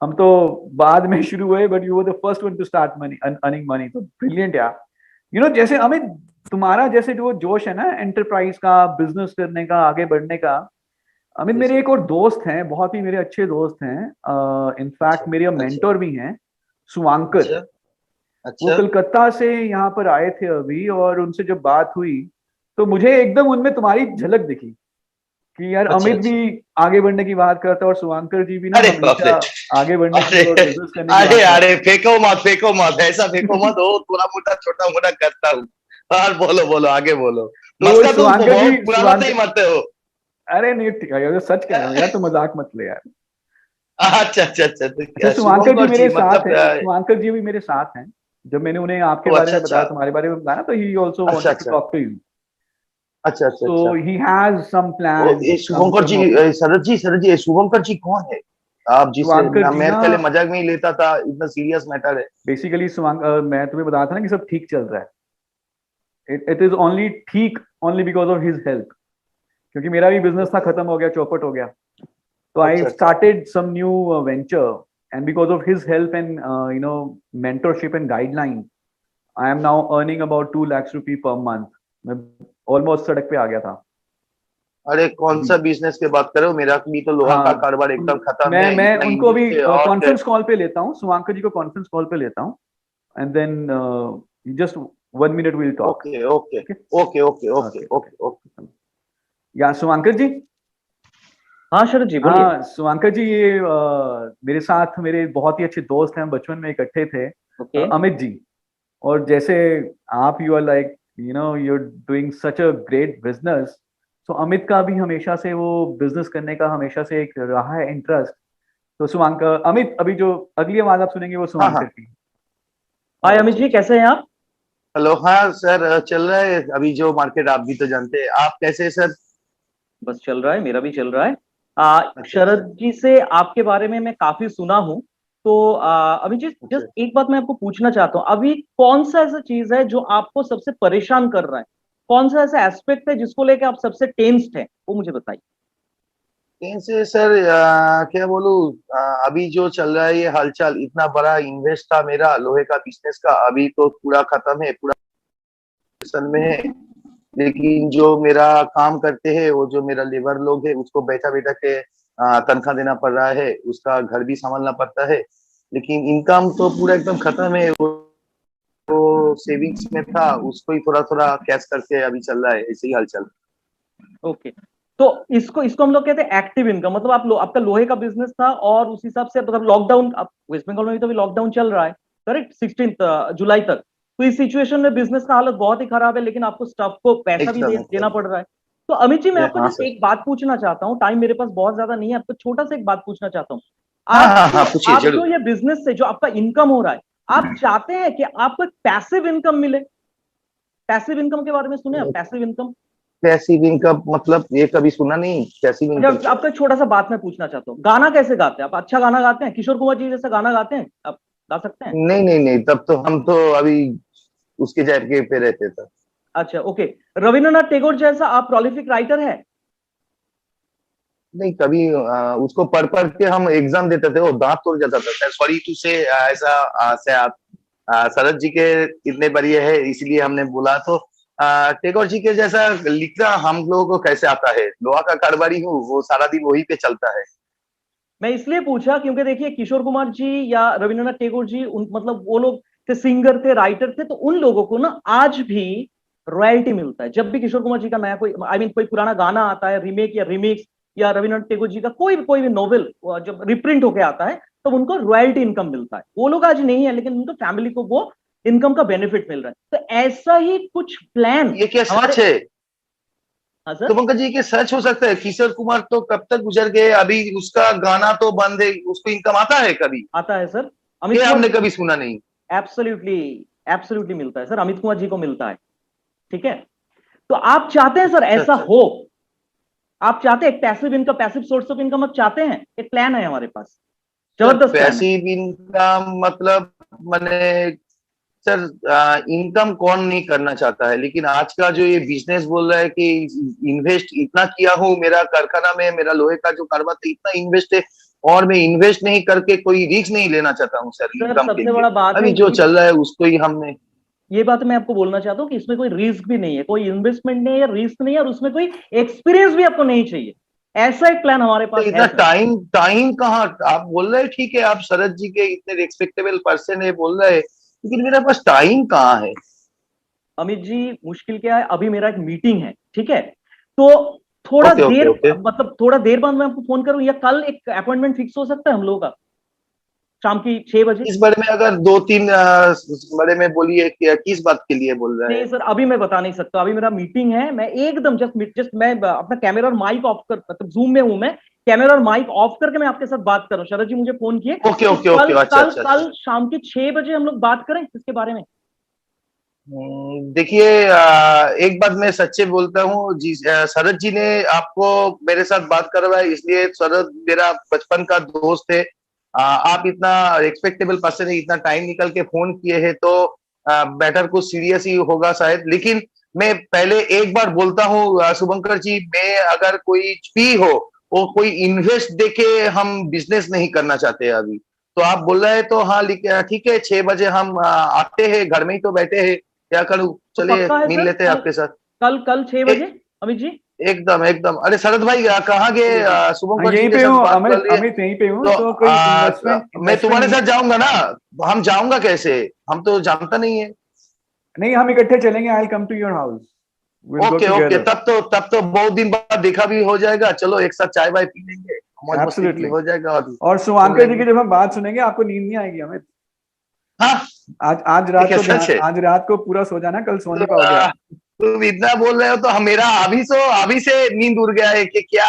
हम तो बाद में शुरू हुए, but you were the first one two start money, earning money. तो ब्रिलियंट यार। जैसे अमित, तुम्हारा जैसे जो जोश है ना एंटरप्राइज का, बिजनेस करने का, आगे बढ़ने का। अमित, जी मेरे सर। एक और दोस्त हैं, बहुत ही मेरे अच्छे दोस्त हैं, अच्छा इनफैक्ट मेरे अच्छा मेंटोर भी हैं, सुवांकर। अच्छा वो अच्छा। कलकत्ता से यहाँ पर आए थे अभी, और उनसे जब बात हुई तो मुझे एकदम उनमें तुम्हारी झलक दिखी कि यार अच्छा अमित भी अच्छा। आगे बढ़ने की बात करता है, और सुवांकर जी भी ना अरे बाप रे। हमेशा आगे बढ़ने अरे की और बिजनेस करने की अरे बात करते अरे, फेंको मत, ऐसा फेंको मत। हो थोड़ा मोटा छोटा मोटा करता हूँ। और बोलो बोलो, आगे बोलो। हैं। तो मस्का तुम सुवांकर जी, बहुत पुराना से ही सुवांकर, मरते हो। अरे नहीं ठीक है यार, सच कह रहा हूँ यार, तो मजाक मत ले यार। अच्छा अच्छा अच्छा, तो अच्छा, क्या सुवांकर जी शुभंकर मेरे जी साथ मतलब हैं, सुवांकर जी भी मेरे साथ हैं। जब मैंने उन्हें आपके बारे अच्छा में बताया, अच्छा तुम्हारे बारे में बताया ना, तो ही ऑल्सो अच्छा वांटेड टू अच्छा टॉक टू यू। अच्छा अच्छा सो अच्छा। He has some O, plan ये कम शुभंकर सम जी, ऑफ। शरद जी, ये शुभंकर जी कौन है? आप जिसे शुभंकर जी मैं ना, पहले मजाक में ही लेता था, इतना सीरियस मैटर है। बेसिकली मैं तुम्हें बताया था ना कि सब ठीक चल रहा है। इट इज ओनली ठीक only because of his help. क्योंकि मेरा भी बिजनेस था, खत्म हो गया, चौपट हो गया। तो आई अच्छा अच्छा। Started some new venture, and because of his help and mentorship and guideline, I am now earning about 2 lakh rupee per month. मैं ऑलमोस्ट सड़क पे आ गया था अरे कौन अभी। सा बिजनेस की बात कर रहे हो? मेरा भी तो लोहा का हाँ, कारोबार एकदम खत्म मैं है, मैं इतना उनको इंग्लिश अभी से और कॉन्फ्रेंस कॉल पे लेता हूँ, सुवांकर जी को कॉन्फ्रेंस कॉल पे लेता हूँ, and then just 1 minute will talk. Okay okay okay okay okay okay okay okay okay. या सुवांकर जी। हाँ शरद जी बोलिए। हाँ सुवांकर जी, ये मेरे साथ मेरे बहुत ही अच्छे दोस्त हैं, बचपन में इकट्ठे थे, ओके। अमित जी। और जैसे आप, you are like, you are doing such a great business. तो अमित का भी हमेशा से वो बिजनेस करने का हमेशा से एक रहा है इंटरेस्ट। तो सुवांकर, अमित, अभी जो अगली आवाज आप सुनेंगे वो हाँ सुवांकर हाँ। की। हाय अमित अच्छा जी, अच्छा। कैसे हैं आप? हेलो, हाँ सर, चल रहा है अभी जो मार्केट, आप भी तो जानते हैं। आप कैसे हैं सर? बस चल रहा है, मेरा भी चल रहा है। अच्छा अच्छा शरद जी से आपके बारे में मैं काफी सुना हूँ। तो अमित जी, अच्छा। जस्ट एक बात मैं आपको पूछना चाहता हूँ, अभी कौन सा ऐसा चीज है जो आपको सबसे परेशान कर रहा है? कौन सा ऐसा एस्पेक्ट है जिसको लेके आप सबसे टेंस्ड हैं, वो मुझे बताइए। कैसे सर, क्या बोलूं, अभी जो चल रहा है ये हालचाल, इतना बड़ा इन्वेस्ट था मेरा लोहे का बिजनेस का, अभी तो पूरा खत्म है, पूरा टेंशन में है। लेकिन जो मेरा काम करते हैं, वो जो मेरा लेबर लोग है, उसको बैठा बैठा के तनख्वाह देना पड़ रहा है, उसका घर भी संभालना पड़ता है। लेकिन इनकम तो पूरा एकदम खत्म है। वो सेविंग्स में था, उसको ही थोड़ा थोड़ा कैश करके अभी चल रहा है, ऐसे ही हालचाल। ओके। तो इसको इसको हम लोग कहते हैं एक्टिव इनकम, मतलब आपका लोहे का बिजनेस था और उस हिसाब से मतलब लॉकडाउन, वेस्ट बंगाल में भी तो अभी लॉकडाउन चल रहा है, करेक्ट, 16 जुलाई तक। तो इस सिचुएशन में बिजनेस का हालत बहुत ही खराब है, लेकिन आपको स्टाफ को पैसा भी एकदम देना एकदम। पड़ रहा है। तो अमित जी, मैं आपको हाँ जस्ट सर। एक बात पूछना चाहता हूँ, टाइम मेरे पास बहुत ज्यादा नहीं है, आपको छोटा सा एक बात पूछना चाहता हूँ। हाँ हाँ हाँ, पूछिए आप जो जरूर। ये बिजनेस से जो आपका इनकम हो रहा है, आप चाहते हैं कि आपको एक पैसिव इनकम मिले? पैसिव इनकम के बारे में सुने आप, पैसिव इनकम? पैसिव इनकम मतलब ये कभी सुना नहीं, पैसिव इनकम जब क्या है? आपको एक छोटा सा बात मैं पूछना चाहता हूँ, गाना कैसे गाते हैं आप? अच्छा गाना गाते हैं? किशोर कुमार जी जैसा गाना गाते हैं आप? गा सकते हैं? नहीं नहीं नहीं, तब तो हम तो अभी उसके जगह पे रहते थे। अच्छा, ओके। रविंद्रनाथ टैगोर जैसा आप प्रोलिफिक राइटर है? नहीं, कभी उसको पढ़ पढ़ के हम एग्जाम देते थे, वो दांत तोड़ जाता था। सॉरी टू से ऐसा, से आप शरद जी के इतने बढ़िया है, इसलिए हमने बोला। तो टैगोर जी के जैसा लिखना हम लोगों को कैसे आता है? लोहा का कारोबारी हूँ, वो सारा दिन वही पे चलता है। मैं इसलिए पूछा क्योंकि देखिए, किशोर कुमार जी या रविंद्रनाथ टैगोर जी, मतलब वो लोग थे, सिंगर थे, राइटर थे, तो उन लोगों को ना आज भी रॉयल्टी मिलता है। जब भी किशोर कुमार जी का नया कोई, आई मीन कोई पुराना गाना आता है, रीमेक या रिमिक्स, या रविंद्रनाथ टैगोर जी का कोई भी नोवेल जब रिप्रिंट होके आता है, तो उनको रॉयल्टी इनकम मिलता है। वो लोग आज नहीं है, लेकिन उनको फैमिली को वो इनकम का बेनिफिट मिल रहा है। तो ऐसा ही कुछ प्लान ये क्या हमारे। सच है? हाँ सर। तो पंकज जी के सच हो सकता है? किशोर कुमार तो कब तक गुजर गए, अभी उसका गाना तो बंद है, उसको इनकम आता है कभी? आता है सर। अमित ये कुमार हमने जी, कभी सुना नहीं। एब्सोल्युटली, एब्सोल्युटली मिलता है सर, अमित कुमार जी को मिलता है। ठीक है, तो आप चाहते हैं सर ऐसा हो, आप चाहते हैं एक passive income, passive source of income आप चाहते हैं, एक प्लान है हमारे पास, जबरदस्त प्लान है। पैसिव इनकम मतलब मैंने सर इनकम कौन नहीं करना चाहता है, लेकिन आज का जो ये बिजनेस बोल रहा है कि इन्वेस्ट इतना किया हूँ, मेरा कारखाना में मेरा लोहे का जो कारोबार था इतना इन्वेस्ट है, और मैं इन्वेस्ट नहीं करके कोई रिस्क नहीं लेना चाहता हूँ सर इनकम के सबसे लिए। बड़ा बात अभी है जो चल रहा है उसको ही हमने, ये बात मैं आपको बोलना चाहता हूँ कि इसमें कोई रिस्क भी नहीं है, कोई इन्वेस्टमेंट नहीं है, रिस्क नहीं है, और उसमें कोई एक्सपीरियंस भी आपको नहीं चाहिए। ऐसा एक प्लान हमारे तो पास इतना है सर। टाइम कहाँ आप बोल रहे हैं, ठीक है आप शरद जी के इतने रिस्पेक्टेबल पर्सन है बोल रहे हैं, लेकिन मेरे पास टाइम कहाँ है। अमित जी मुश्किल क्या है, अभी मेरा एक मीटिंग है, ठीक है, तो थोड़ा ओके ओके देर ओके, मतलब थोड़ा देर बाद मैं आपको फोन करूं, या कल एक अपॉइंटमेंट फिक्स हो सकता है हम लोगों का शाम की 6 बजे? इस बारे में अगर 2-3 बारे में बोलिए कि किस बात के लिए बोल रहे नहीं हैं। सर, अभी मैं बता नहीं सकता, अभी मेरा मीटिंग है, मैं एकदम जस्ट मैं अपना कैमरा और माइक ऑफ कर, मतलब जूम में हूं मैं, कैमरा और माइक ऑफ करके मैं आपके साथ बात कर रहा हूँ। शरद जी मुझे फोन किए, ओके तो ओके कल ओके, अच्छा कल अच्छा अच्छा। कल शाम के 6 बजे हम लोग बात करें इसके बारे में। देखिए एक बात मैं सच्चे बोलता हूँ जी, शरद जी ने आपको मेरे साथ बात करवाया, इसलिए शरद मेरा बचपन का दोस्त है। आप इतना रिस्पेक्टेबल पर्सन है, इतना टाइम निकल के फोन किए हैं, तो मैटर कुछ सीरियस ही होगा शायद। लेकिन मैं पहले एक बार बोलता हूँ शुभंकर जी, मैं अगर कोई भी हो वो कोई इन्वेस्ट देके हम बिजनेस नहीं करना चाहते अभी। तो आप बोल रहे हैं तो हाँ ठीक है, 6 बजे हम आते हैं, घर में ही तो बैठे हैं, क्या करूं, तो चलिए पक्का है मिल सर, लेते हैं कल आपके साथ। कल कल 6 ए, बजे अमित जी? एकदम एकदम। अरे शरद भाई कहाँ गए, चलिए ठीक। हाँ, शुभंकर जी यहीं के पे साथ हूँ बात कर अमित, लिए। अमित यहीं पे हूँ, तो तो कोई इन्वेस्टमेंट मैं इन्वेस्टमेंट तुम्हारे नहीं साथ है। जाऊंगा ना, हम जाऊंगा कैसे, हम तो जानता नहीं है। नहीं, हम इकट्ठे चलेंगे, I come to your house, will go okay okay, together. तब तो बहुत दिन बाद देखा भी हो जाएगा, चलो एक साथ चाय वाय पी लेंगे, मौज मस्ती भी एब्सोल्युटली। हो जाएगा और और घूम शुभांकर जी लेंगे। की जब हम बात सुनेंगे आपको नींद नहीं आएगी अमित। हाँ आज ठीक रात है, को ध्यान, सच है। आज रात को पूरा सो जाना, कल सो तो, नहीं पाओगे आप। तुम इतना बोल रहे हो तो मेरा अभी से नींद उड़ गया है कि क्या।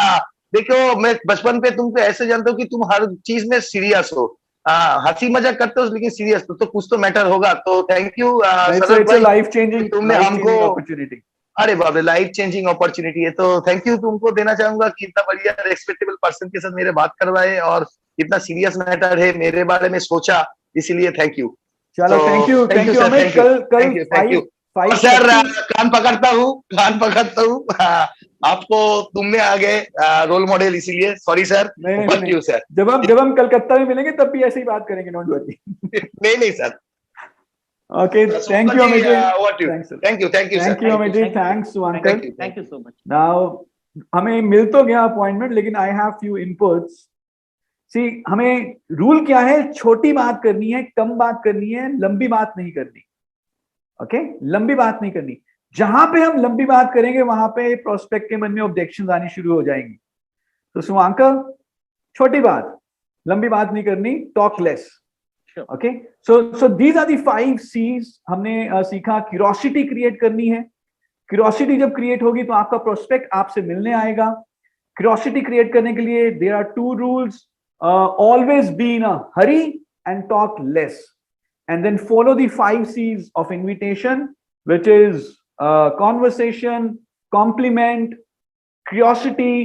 देखो मैं बचपन पे तुमको ऐसे जानता हूँ कि तुम हर चीज में सीरियस हो, हंसी मजाक करते हो लेकिन सीरियस तो कुछ तो मैटर होगा। तो thank you Sharad it's a भाई कि तुमने लाइफ हमको, चेंजिंग अपॉर्चुनिटी। अरे बाप रे लाइफ चेंजिंग अपॉर्चुनिटी है, तो थैंक यू तुमको देना चाहूंगा कि इतना बढ़िया रेस्पेक्टेबल पर्सन के साथ मेरे बात करवाए, और इतना सीरियस मैटर है मेरे बारे में सोचा, इसीलिए थैंक यू। चलो, तो thank thank you you sir, Amit. Thank you कल कल thank you thank you. Five और फाइव सर थर्टी कान पकड़ता हूँ आपको तुमने आ गए रोल मॉडल, इसीलिए सॉरी सर, नहीं नहीं नहीं फक नहीं, यू सर। जब हम कलकत्ता में मिलेंगे तब भी ऐसे ही बात करेंगे, डोंट वरी। नहीं नहीं sir. Okay, thank super you ji Amit ji. What you, thanks, thank you sir, thank you Amit ji, thank you thanks thank Shubhankar. You thank you so much. Now हमें मिल तो गया अपॉइंटमेंट, लेकिन I have few inputs. See, हमें rule क्या है, छोटी बात करनी है, कम बात करनी है, लंबी बात नहीं करनी। ओके, लंबी बात नहीं करनी। जहां पे हम लंबी बात करेंगे वहां पे प्रोस्पेक्ट के मन में ऑब्जेक्शन आनी शुरू हो जाएंगी। तो शुभांकर, छोटी बात, लंबी बात नहीं करनी, talk less. Okay, so these are the 5 C's। हमने सीखा, क्यूरोसिटी क्रिएट करनी है। क्यूरोसिटी जब क्रिएट होगी तो आपका प्रोस्पेक्ट आपसे मिलने आएगा। क्यूरोसिटी क्रिएट करने के लिए there are 2 rules, always be in a hurry and talk less, and then follow the 5 C's of invitation, which is conversation, compliment, curiosity,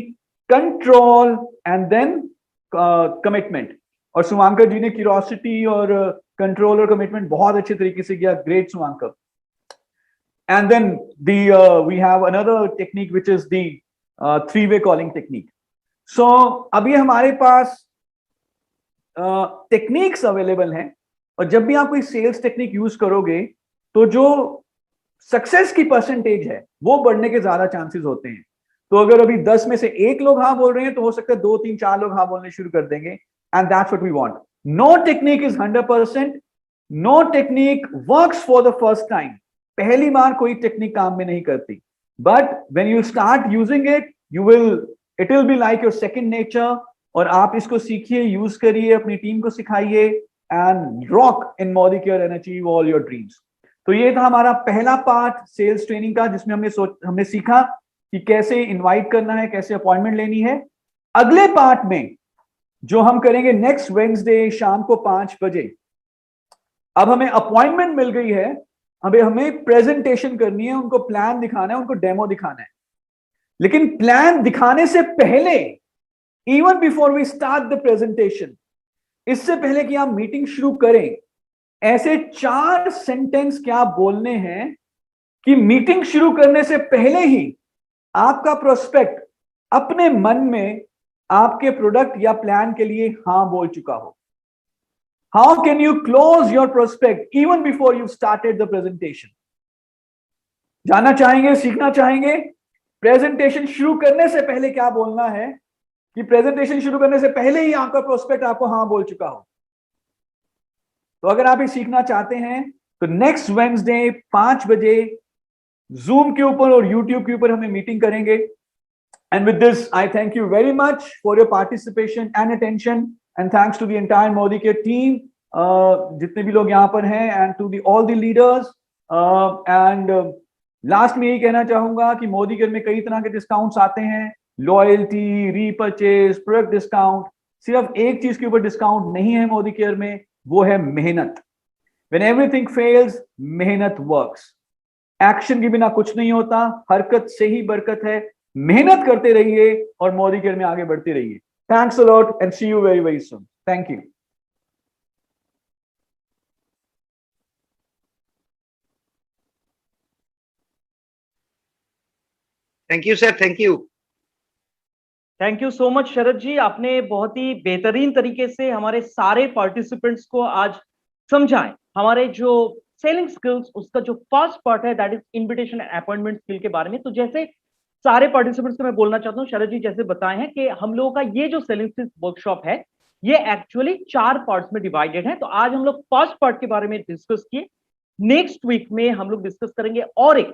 control, and then commitment. और सुमांकर जी ने क्यूरोसिटी और control और commitment बहुत अच्छे तरीके से किया, great सुमांकर। And then we have another technique which is the 3-way calling technique. So अभी हमारे पास टेक्निक्स अवेलेबल हैं, और जब भी आप कोई सेल्स टेक्निक यूज करोगे तो जो सक्सेस की परसेंटेज है वो बढ़ने के ज्यादा चांसेस होते हैं। तो अगर अभी 10 में से 1 लोग हाँ बोल रहे हैं तो हो सकता है 2, 3, 4 लोग हाँ बोलने शुरू कर देंगे, and that's what we want. No technique is 100%, no technique works for the first time. पहली बार कोई टेक्निक काम में नहीं करती, but when you start using it it will be like your second nature. और आप इसको सीखिए, यूज करिए, अपनी टीम को सिखाइए, and rock in Modicare and achieve all your dreams. तो ये था हमारा पहला पार्ट सेल्स ट्रेनिंग का, जिसमें हमने सीखा कि कैसे इनवाइट करना है, कैसे अपॉइंटमेंट लेनी है। अगले पार्ट में जो हम करेंगे नेक्स्ट वेडनेसडे शाम को 5 बजे, अब हमें अपॉइंटमेंट मिल गई है, अभी हमें प्रेजेंटेशन करनी है, उनको प्लान दिखाना है, उनको डेमो दिखाना है। लेकिन प्लान दिखाने से पहले, even before we start the presentation, इससे पहले कि आप मीटिंग शुरू करें, ऐसे 4 सेंटेंस क्या बोलने हैं कि मीटिंग शुरू करने से पहले ही आपका प्रोस्पेक्ट अपने मन में आपके प्रोडक्ट या प्लान के लिए हां बोल चुका हो। How can you close your prospect even before you started the presentation? जानना चाहेंगे, सीखना चाहेंगे प्रेजेंटेशन शुरू करने से पहले क्या बोलना है, कि प्रेजेंटेशन शुरू करने से पहले ही आपका प्रोस्पेक्ट आपको हां बोल चुका हो। तो अगर आप ये सीखना चाहते हैं तो नेक्स्ट वेडनेसडे 5 बजे जूम के ऊपर और यूट्यूब के ऊपर हमें मीटिंग करेंगे। And with this I thank you very much for your participation and attention, and thanks to the entire Modicare team, जितने भी लोग यहाँ पर हैं, and to the all the leaders. And last में यही कहना चाहूंगा कि मोदी केयर में कई तरह के डिस्काउंट्स आते हैं, लॉयल्टी, रीपर्चेज, प्रोडक्ट डिस्काउंट। सिर्फ एक चीज के ऊपर डिस्काउंट नहीं है मोदी केयर में, वो है मेहनत। When everything fails, मेहनत वर्क्स। एक्शन के बिना कुछ नहीं होता, हरकत से ही बरकत है। मेहनत करते रहिए और मोदी केयर में आगे बढ़ते रहिए। Thanks a lot and see you very very soon. Thank you. Thank you sir, thank you. Thank you so much Sharad ji, आपने बहुत ही बेहतरीन तरीके से हमारे सारे पार्टिसिपेंट्स को आज समझाएं हमारे जो सेलिंग स्किल्स, उसका जो फर्स्ट पार्ट है that is invitation and appointment skill के बारे में। तो जैसे सारे पार्टिसिपेंट्स को मैं बोलना चाहता हूँ, शरद जी जैसे बताए हैं कि हम लोगों का ये जो सेलिंग स्किल्स वर्कशॉप है ये एक्चुअली 4 पार्ट्स में डिवाइडेड है। तो आज हम लोग फर्स्ट पार्ट के बारे में डिस्कस किए। नेक्स्ट वीक में हम लोग डिस्कस करेंगे और एक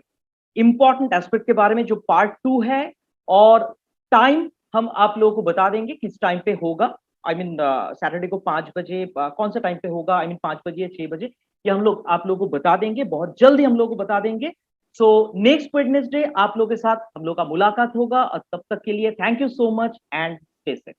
इंपॉर्टेंट एस्पेक्ट के बारे में जो पार्ट 2 है, और टाइम हम आप लोगों को बता देंगे किस टाइम पे होगा। आई मीन सैटरडे को 5 बजे कौन सा टाइम पे होगा, आई मीन 5 बजे या 6 बजे, ये हम लोग आप लोगों को बता देंगे, बहुत जल्दी हम लोगों को बता देंगे। सो नेक्स्ट वेडनेसडे आप लोगों के साथ हम लोग का मुलाकात होगा, और तब तक के लिए thank you so much and stay safe.